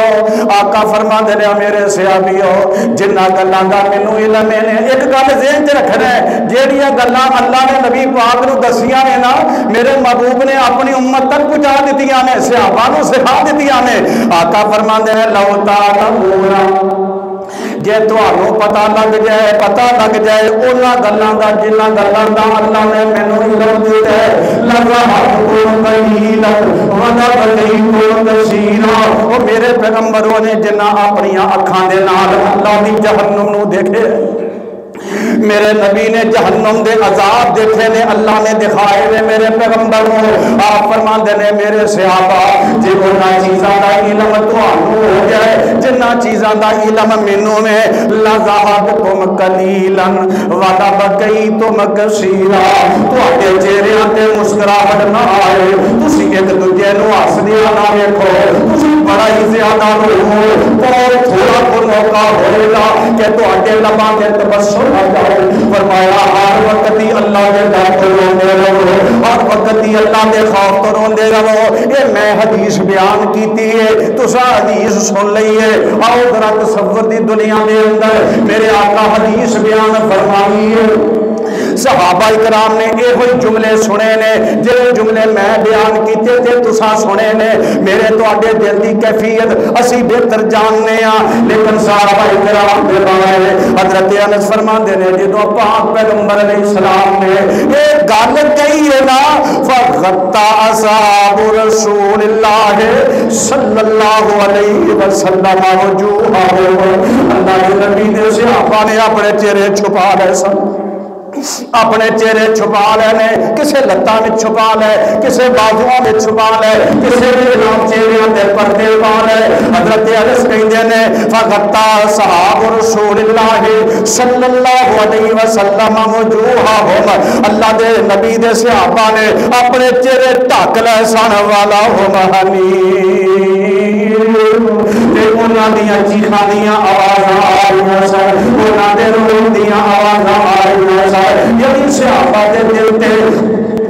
آقا فرما دے رہے میرے صحابیو جنہ گلاں دا مینوں علم ہے، ایک گل ذہن وچ رکھنا ہے، جیڑیاں گلاں اللہ نے نبی پاک نو دسیاں نے نا میرے محبوب نے اپنی امت تک پہنچا دتیاں نے، صحابہ نو سکھا دتیاں نے۔ آقا فرما دے رہے لو تعلمون، جے تانوں پتہ لگ جائے، پتہ لگ جائے انہاں گلاں دا جنہاں گلاں دا اللہ نے مینوں علم دتا ہے، لذهبتم قليلا ولبقيتم كثيرا۔ او میرے پیغمبروں نے جنہاں اپنی اکھاں دے نال اللہ دی جہنم نو دیکھے، میرے نبی نے جہنم دے عذاب دیکھے نے، اللہ نے دکھائے نے میرے پیغمبر کو۔ آپ فرماندے نے میرے صحابہ جے انہاں چیزاں دا علم تانوں ہو جائے، جنہ چیزاں دا علم مینوں میں لذہبتم قلیلا ولبقیتم کثیرا تواڈے چہریاں تے مسکراہٹ نہ آئے تسی ایک دوجے نوں ہسدیاں نہ ویکھو تسی بڑا ہی زیادہ رو اور تھوڑا کو موقع ہوئے گا کہ تواڈے لباں تے تبسم آ جائے فرمایا ہر وقت ہی اللہ دے ڈر تو روندے رہو ہر وقت ہی اللہ دے خوف تو روندے رہو یہ میں حدیث بیان کیتی ہے تسا حدیث سن لئیے آؤ ذرا تصور دی دنیا دے اندر میرے آقا حدیث بیان فرمائیے صحابہ اکرام نے یہ ہوئی جملے سنے نے جن جملے میں بیان کیتے تھے تسا سنے نے میرے تو آڈے دل دی کیفیت اسی بہتر جاننے ہیں لیکن صحابہ اکرام دے بارے حضرت انس فرماندے نے جدو پاک پیغمبر علیہ السلام نے ایک گل کہی ہے نا فغطا اصحاب رسول اللہ صلی اللہ علیہ وسلم وجوہہم اللہ کے نبی نے صحابہ نے اپنے چہرے چھپا لے سن اپنے چہرے چھپا لینے کسے لتاں میں چھپا لے کسے بازواں میں چھپا لے کسے چہرے دے پردے پا لے حضرت انس کہندے نے فغطا صحاب رسول اللہ صلی اللہ علیہ وسلم وجوہہم اللہ دے نبی دے صحابہ نے اپنے چہرے ڈھک لے سن والا انہاں دیاں چیخاں دیاں آوازاں آ رہیاں سن انہاں دے رون دیاں آوازاں آ رہیاں سن یعنی صحابہ دے دل تے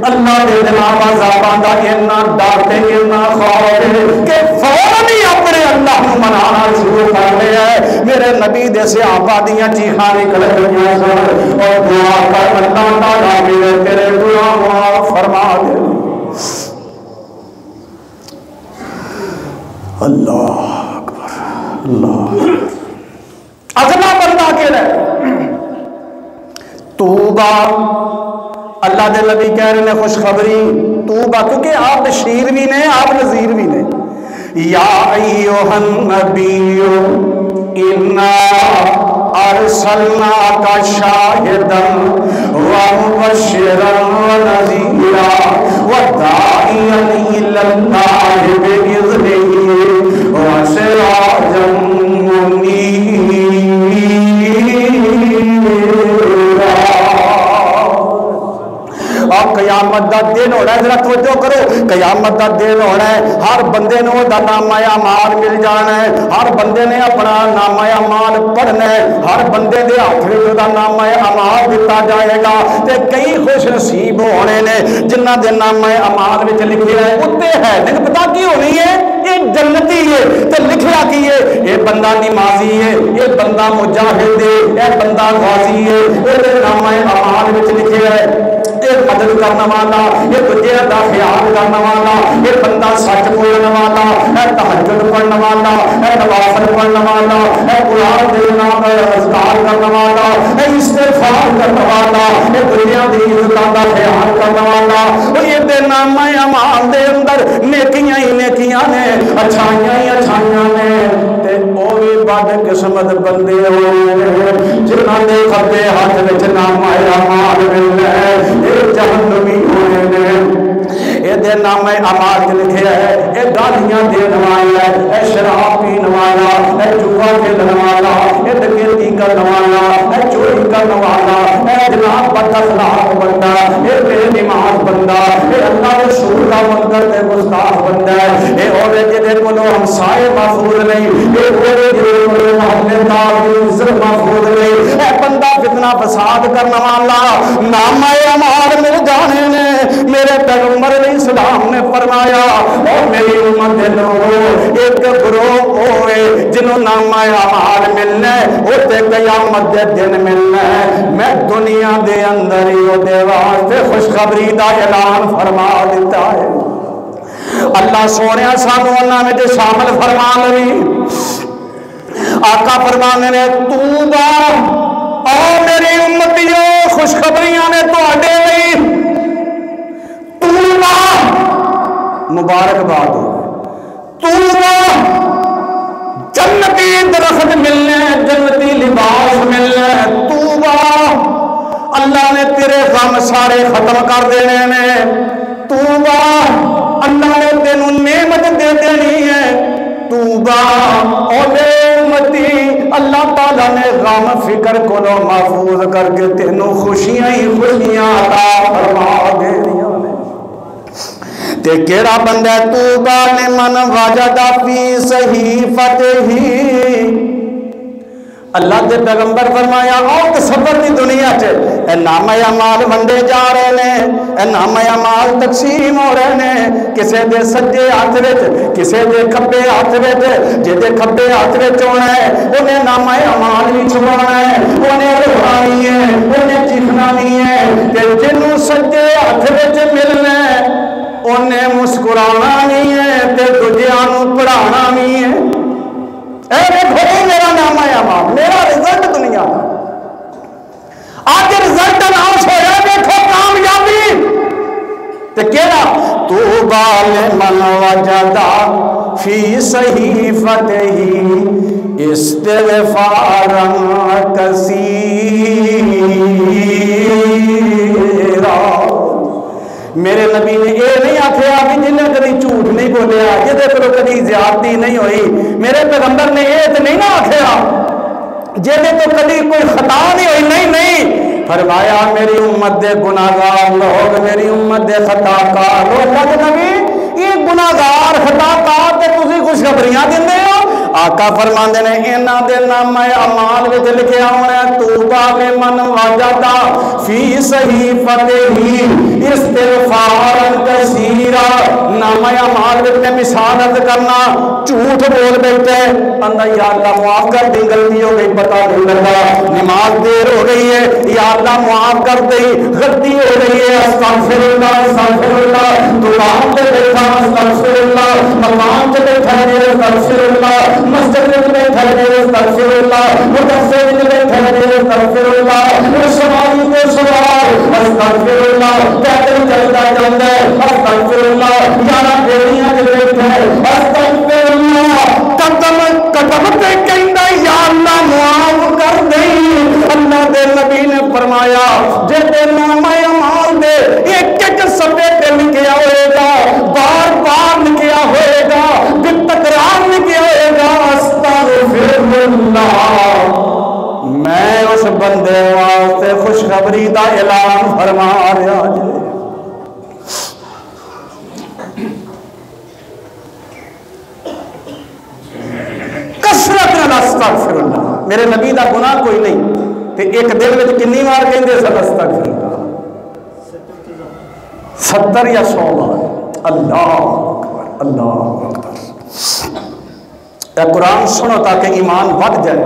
اللہ دے جناب عذاباں دا اتنا ڈر تے اتنا خوف کہ فوراً ہی اپنے اللہ نوں منانا شروع کر لیا ہے میرے نبی دے صحابہ دیاں چیخاں نکل رہیاں سن اور دعا کر اللہ تعالیٰ میرے تیرے گناہ معاف فرما دے اللہ اکبر اللہ اگلا بندہ کہ توبہ اللہ دے نبی کہہ رہے ہیں خوشخبری توبہ کیونکہ آپ بشیر بھی نے آپ نذیر بھی نے یا ایوہ النبی انا ارسلناک شاہدا ومبشرا ونذیرا وداعیا الی اللہ بإذنہ وسراجا منیرا اور قیامت دا دن ہونا ہے ذرا توجہ کرو قیامت دا دن ہونا ہے ہر بندے نے دا نامہ اعمال مل جانا ہے ہر بندے نے اپنا نامہ اعمال پڑھنا ہے ہر بندے دے ہاتھ وچ دا نامہ اعمال دتا جائے گا تے کئی خوش نصیب ہونے نے جنہاں دے نامہ اعمال وچ لکھیا ہے اوتے ہے لیکن پتہ کی ہونی ہے یہ جنتی ہے تے لکھیا کی ہے یہ بندہ نمازی ہے یہ بندہ مجاہد ہے یہ بندہ غازی ہے یہ نامہ اعمال وچ لکھیا ہے یہ مدد کرنے والا یہ دجے دا خیال کرنے والا یہ بندہ سچ بولنے والا ہے تہجد پڑھنے والا ہے نوافل پڑھنے والا ہے قرآن دے نام اذکار کرنے والا ہے استغفار کرنے والا ہے دنیا دی عزتاں دا خیال کرنے والا یہ دے نام اعمال دے اندر نیکیاں ہی نیکیاں نے اچھائیاں ہی اچھائیاں نے تے او وی بد قسمت بندے ہوئے جنہاں دے کھبے ہاتھ وچ نام اعمال ملنا ہے جہنمی ہونے نے یہ دے نام اعمال لکھے ہے یہ گالیاں دینے والا ہے شراب پینے والا ہے جوا کھیلنے والا ہے ڈکیتی کرنے والا ہے چوری کرنے والا ہے جناب بد اخلاق بندہ یہ بے نماز بندہ یہ اللہ رسول کا منکر تے گستاخ بندہ ہے یہ اور جے کولو ہمسائے محفوظ نہیں یہ اور جے کولو محلے دار دی عزت محفوظ نہیں اے بندہ فتنہ فساد کرنے والا نام اعمال مل جانے نے میرے پیغمبر علیہ السلام نے فرمایا اور میری امت دے لوگوں ایک گروہ ہوئے جنہوں نام اعمال ملنا ہے وہ تے قیامت دے دن ملنا ہے میں دنیا دے اندر ہی وہ دے واسطے خوشخبری دا اعلان فرما دیتا ہے اللہ سونے سانو انہاں میں شامل فرما لئی آقا فرمانے نے توبہ او میری امتیوں خوشخبریاں نے تو اڈے لئی توبہ مبارکباد ہو توبہ جنتی درخت ملنے جنتی لباس ملنے توبہ اللہ نے تیرے غم سارے ختم کر دینے نے توبہ اللہ نے تینوں نعمت دے دینی ہے توبہ او میرے اللہ نے غم فکر کو محفوظ کر کے تینوں خوشیاں ہی خوشیاں عطا فرما دینیاں نے۔ تے کیڑا بندہ توبہ لمن وجد فی صحیفتہ، اللہ کے پیغمبر فرمایا اور تصور دی دنیا چ اے نامہ اعمال ونڈے جا رہے ہیں، اے نامہ اعمال تقسیم ہو رہے ہیں، کسے دے سجے ہاتھ وچ کسے دے کھبے ہاتھ وچ، جے دے کھبے ہاتھ وچ ہونا ہے انہیں نامہ اعمال بھی چھپانا ہے، انہیں روحانی ہے، انہیں چکھنا نہیں ہے، تے جنوں سجے ہاتھ وچ ملنا ہے انہیں مسکرانا نہیں ہے تے دوجیاں نوں پڑھانا نہیں ہے۔ اے دیکھو میرا نام ہے امام، میرا رزلٹ دنیا کا آج رزلٹ اناؤنس ہو رہا ہے، دیکھو کامیابی تے کیڑا توبہ لمن وجد فی صحیفتہ استغفارا کثیرا۔ میرے نبی نے یہ نہیں آخیا کہ جنہیں کدی جھوٹ نہیں بولیا، جہدے کو کدی زیادتی نہیں ہوئی، میرے پیغمبر نے یہ تو نہیں نہ آخیا جہدے تو کدی کوئی خطا نہیں ہوئی، نہیں نہیں، فرمایا میری امت دے گناہگار لوگ، میری امت دے خطا کار لوگ، نبی یہ گناہگار خطا کار تے تسی خوشخبریاں دیندے ہو؟ آقا فرماندے نے انہاں دے نامہ اعمال وچ لکھیا ہونا ہے توبہ لمن وجد فی صحیفتہ استغفارا کثیرا۔ نامہ اعمال وچ میں مثال عرض کرنا، جھوٹ بول بیٹھے بندہ یا اللہ معاف کر دی، غلطی ہو گئی پتہ نہیں لگا، نماز دیر ہو گئی ہے یا اللہ معاف کر دی، غلطی ہو گئی ہے استغفر اللہ استغفر اللہ، دکان پہ بیٹھا استغفر اللہ، مقام پہ بیٹھا استغفر اللہ، مسجد میں بیٹھا استغفر اللہ، مدرسے میں بیٹھا استغفر اللہ، سواری کو سوار استغفر اللہ، پیدل چلتا چلتا ہے استغفر اللہ، یارہ بیڑیاں کے بیٹھا ہے استغفر اللہ، قدم پہ کہندا یا اللہ معاف کر دیں۔ اللہ دے نبی نے فرمایا جے تے نامہ اعمال دے ایک ایک صفحے تے لکھیا ہوئے گا، بار بار لکھیا ہوئے گا، تکرار لکھیا ہوئے گا استغفر اللہ، میں اس بندے واسطے خوشخبری دا اعلان فرما رہا جی۔ کثرت نال استغفر اللہ، میرے نبی دا گناہ کوئی نہیں تے ایک دن وچ کنی بار کہندے سن استغفر اللہ؟ 70 یا 100 بار۔ اللہ اکبر اللہ اکبر۔ اے قرآن سنو تاکہ ایمان بڑھ جائے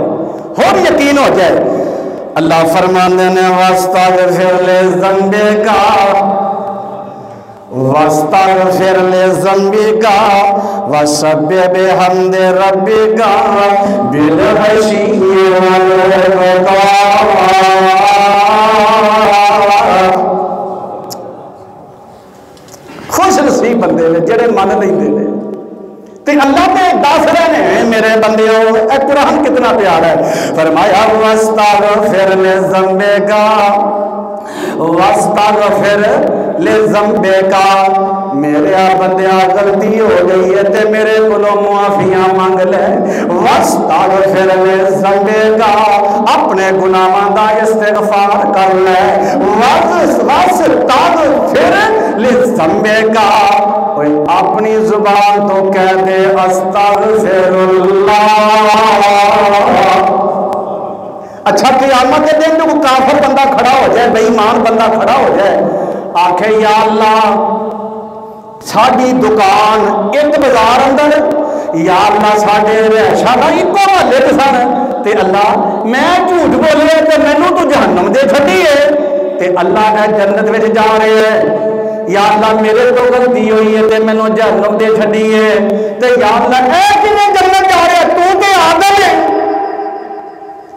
اور یقین ہو جائے۔ اللہ فرمانے نے واستغفر لذنبک واستغفر لذنبک وسبح بحمد ربک بالعشی والابکار۔ خوش نصیب بندے نے جڑے من لیندے نے تے اللہ تے دس رہے ہیں میرے بندیوں۔ اے قرآن کتنا پیارا ہے، فرمایا واستغفر لذنبک واستغفر لذنبک، میرے بندیا غلطی ہو گئی ہے تے میرے کولوں معافیاں مانگ لے، واستغفر لذنبک اپنے گناہاں دا استغفار کر لے، واستغفر لذنبک اپنی زبان تو کہہ دے استغفر اللہ۔ اچھا قیامت کے دن جو کافر بندہ کھڑا ہو جائے، بے ایمان بندہ کھڑا ہو جائے، آکھے یا اللہ ساڈی دکان ایک بازار اندر، یا اللہ ساڈے رہائشاں دا اکو محلے تے سن، تے اللہ میں جھوٹ بولیا تے مینوں تو جہنم دے چھڈی ہے، تے اللہ نے جنت وچ جا رہے ہیں، یا اللہ میرے تو غلطی ہوئی ہے تے مینوں جہنم دے چھڈی ہے، تے یا اللہ اے کنے جنت جا رہے تو تے آدم ہے،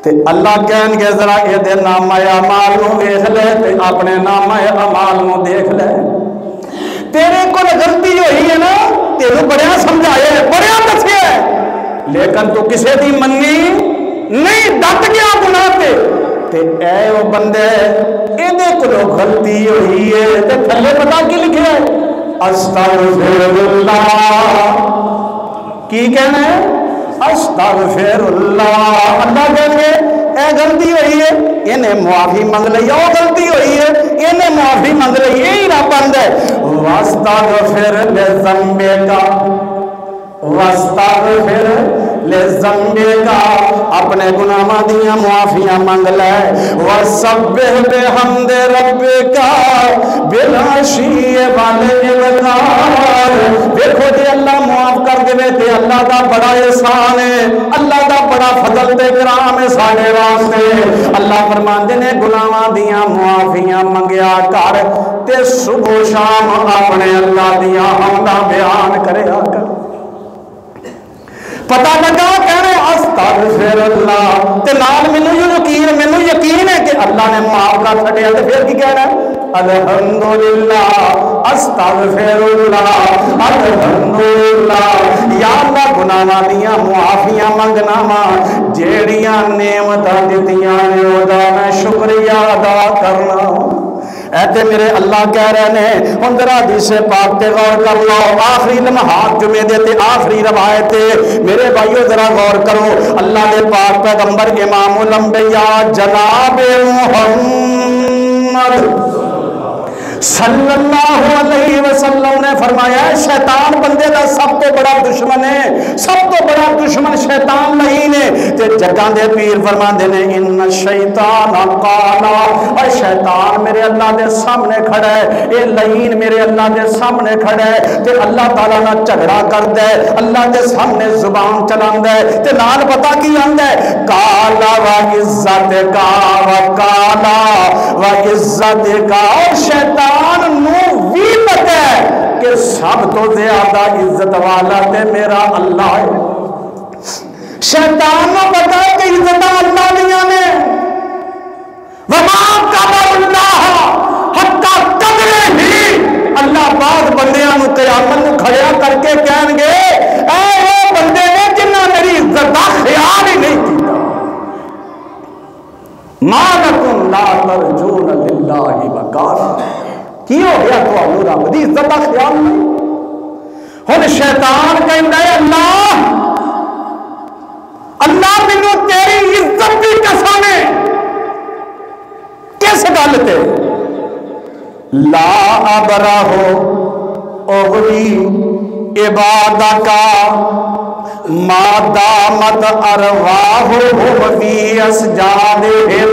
تے اللہ کہن گے ذرا اے دے نامہ اعمال نو دیکھ لے، تے اپنے نامہ اعمال نو دیکھ لے، تیرے کو غلطی ہوئی ہے نا، تینوں بڑیا سمجھایا ہے، بڑیا دسیا ہے، لیکن تو کسے دی منی نہیں، ڈٹ گیا گناہ تے اے وہ بندے ایدے کو غلطی ہوئی ہے تے تھلے پتا کی لکھے ہے استغفر اللہ، کی کہنا ہے استغفر اللہ، اللہ کہیں گے اے غلطی ہوئی ہے انہیں معافی منگ لئی، او غلطی ہوئی ہے انہیں معافی منگ لئی، یہی رب بند ہے واستغفر لذنبک واستغفر لذنبک، اپنے گناہاں دیاں معافیاں منگ لے، وسبح بحمد ربک بالعشی والابکار، دیکھو جی اللہ معاف کر دے تے اللہ دا بڑا احسان ہے، اللہ دا بڑا فضل تے کرام ہے ساڈے واسطے۔ اللہ فرماندے نے گناہاں دیاں معافیاں منگیا کر تے صبح شام اپنے اللہ دیاں حمداں بیان کریا کر۔ پتہ لگا کہنے استغفر اللہ تے نال مینوں یقین ہے کہ اللہ نے معاف کر چھڈیا تے پھر کی کہنا الحمدللہ استغفر اللہ الحمدللہ، یا اللہ گناہاں دیاں معافیاں منگنا وا جیڑیاں نعمتاں دتیاں نے اودا میں شکریہ ادا کرنا۔ ایتے میرے اللہ کہہ رہے ہیں ہن ذرا حدیث پاک تے غور کر لو، آخری لمحات جمعے دے تے آخری روایت میرے بھائیو ذرا غور کرو، اللہ دے پاک پیغمبر امام الانبیاء جناب محمد صلی اللہ علیہ وسلم نے فرمایا شیطان بندے دا سب تو بڑا دشمن ہے، سب تو بڑا دشمن شیطان نہیں نے تے جگاں دے پیر فرماندے نے ان الشیطان قال، اور شیطان میرے اللہ دے سامنے کھڑا ہے، اے لعین میرے اللہ دے سامنے کھڑا ہے تے اللہ تعالی نال جھگڑا کردا ہے، اللہ دے سامنے زبان چلاندا ہے تے نال پتہ کی آندا ہے قال و عزت کا وقال و عزت کا، اور شیطان نو بھی پتہ ہے کہ سب تو زیادہ عزت والا تے میرا اللہ ہے، شیطان نو پتہ ہے کہ عزت اللہ دیاں نے، وما قدر اللہ حتی قدرہ ہی، اللہ بعد بندیاں نو قیامت نو کھڑیا کر کے کہیں گے اے وہ بندے نے جنہاں میری عزت دا خیال ہی نہیں کیتا، ما لکم لا ترجون للہ وقارا، کی ہو گیا تو آلو رب دی عزت کا خیال نہیں؟ ہن شیطان کہندا ہے اللہ اللہ مینوں تیری عزت دی قسم ہے، کس گل تے لا ابرہ اغوی عبادک ما دامت ارواحہم فی اسجادہم،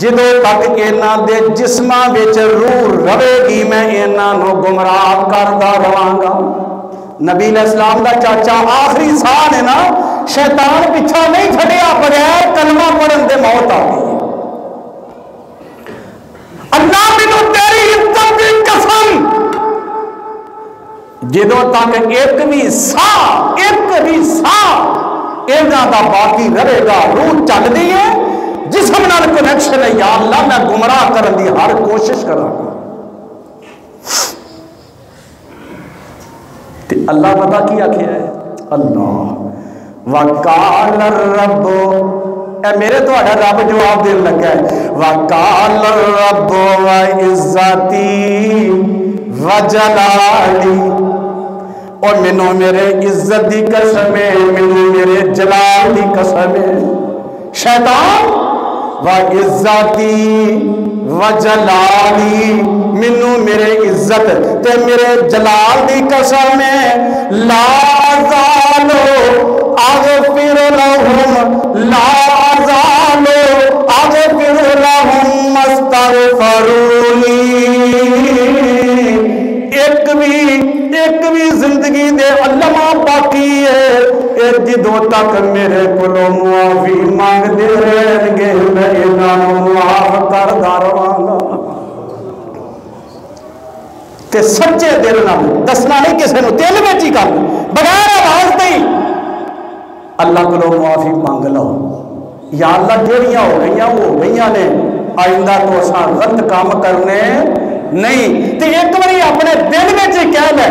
جدوں تک انہاں دے جسماں وچ روح رہے گی میں انہاں نو گمراہ کردا رہاں گا۔ نبی علیہ السلام دا چاچا آخری ساہ نے نا شیطان پیچھا نہیں چھڈیا، بغیر کلمہ پڑھن دے موت آ گئی۔ اللہ مینوں تیری عزت دی قسم جدوں تک ایک بھی ساہ انہاں دا باقی رہے گا، روح چل دی ہے جسم نال کنیکشن ہے، یا اللہ میں گمراہ کرن دی ہر کوشش کراں گا۔ تے اللہ پتہ کی آکھیا ہے اللہ وقال الرب، اے میرے تہاڈا رب جواب دین لگا ہے وقال الرب وعزتی وجلالی، اور مینوں میرے عزت دی قسم ہے، مینوں میرے جلال دی قسم ہے، شیطان وعزتی وجلالی، مینوں میرے عزت تے میرے جلال دی قسم ہے لا زالو اغفر لهم لا زالو اغفر لهم استغفرونی، ایک بھی زندگی دے علماء باقی ہے جدوں تک میرے کولوں معافی مانگ دے رہن گے میں انہاں نوں معاف کردا رہاں گا۔ تے سچے دل نال دسنا نہیں کسے نوں، دل وچ ہی کر بغیر آواز نہیں اللہ کولوں معافی مانگ لو، یا اللہ جڑیاں ہو گئیاں نے آئندہ تو اساں غلط کام کرنے نہیں، تے ایک باری اپنے دل وچ کہہ لے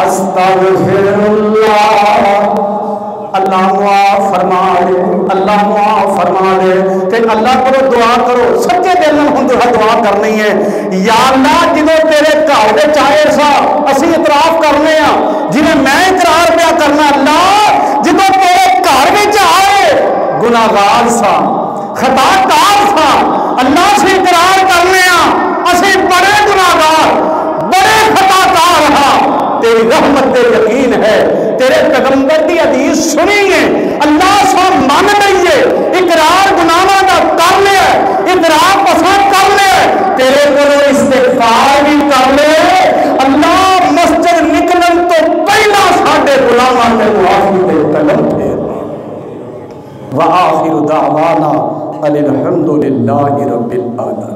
استغفر اللہ، اللہ معاف فرما دے، اللہ معاف فرما دے، تے اللہ کو دعا کرو سچے دل نال ہن دعا کرنی ہے یا اللہ جدوں تیرے گھر وچ آئے سا اسی اعتراف کرنے ہاں جویں میں اقرار پیا کرنا، اللہ جدوں تیرے گھر وچ آئے گناہگار سا خطا کار تھا اللہ سے اقرار کرنے اسے بڑے گناہگار بڑے خطا کار ہاں تیری رحمت تے یقین ہے تیرے پیغمبر دی حدیث سنی ہے اللہ سو مان لئیے اقرار گناہاں دا کر لیا اقرار پسند کر لیا تیرے کو استغفار بھی کر لے اللہ مسجد نکلن تو پہلا ساڈے غلاماں تے معافی دے قدم پھیر وآخر دعوانا الحمد للہ رب العالمین.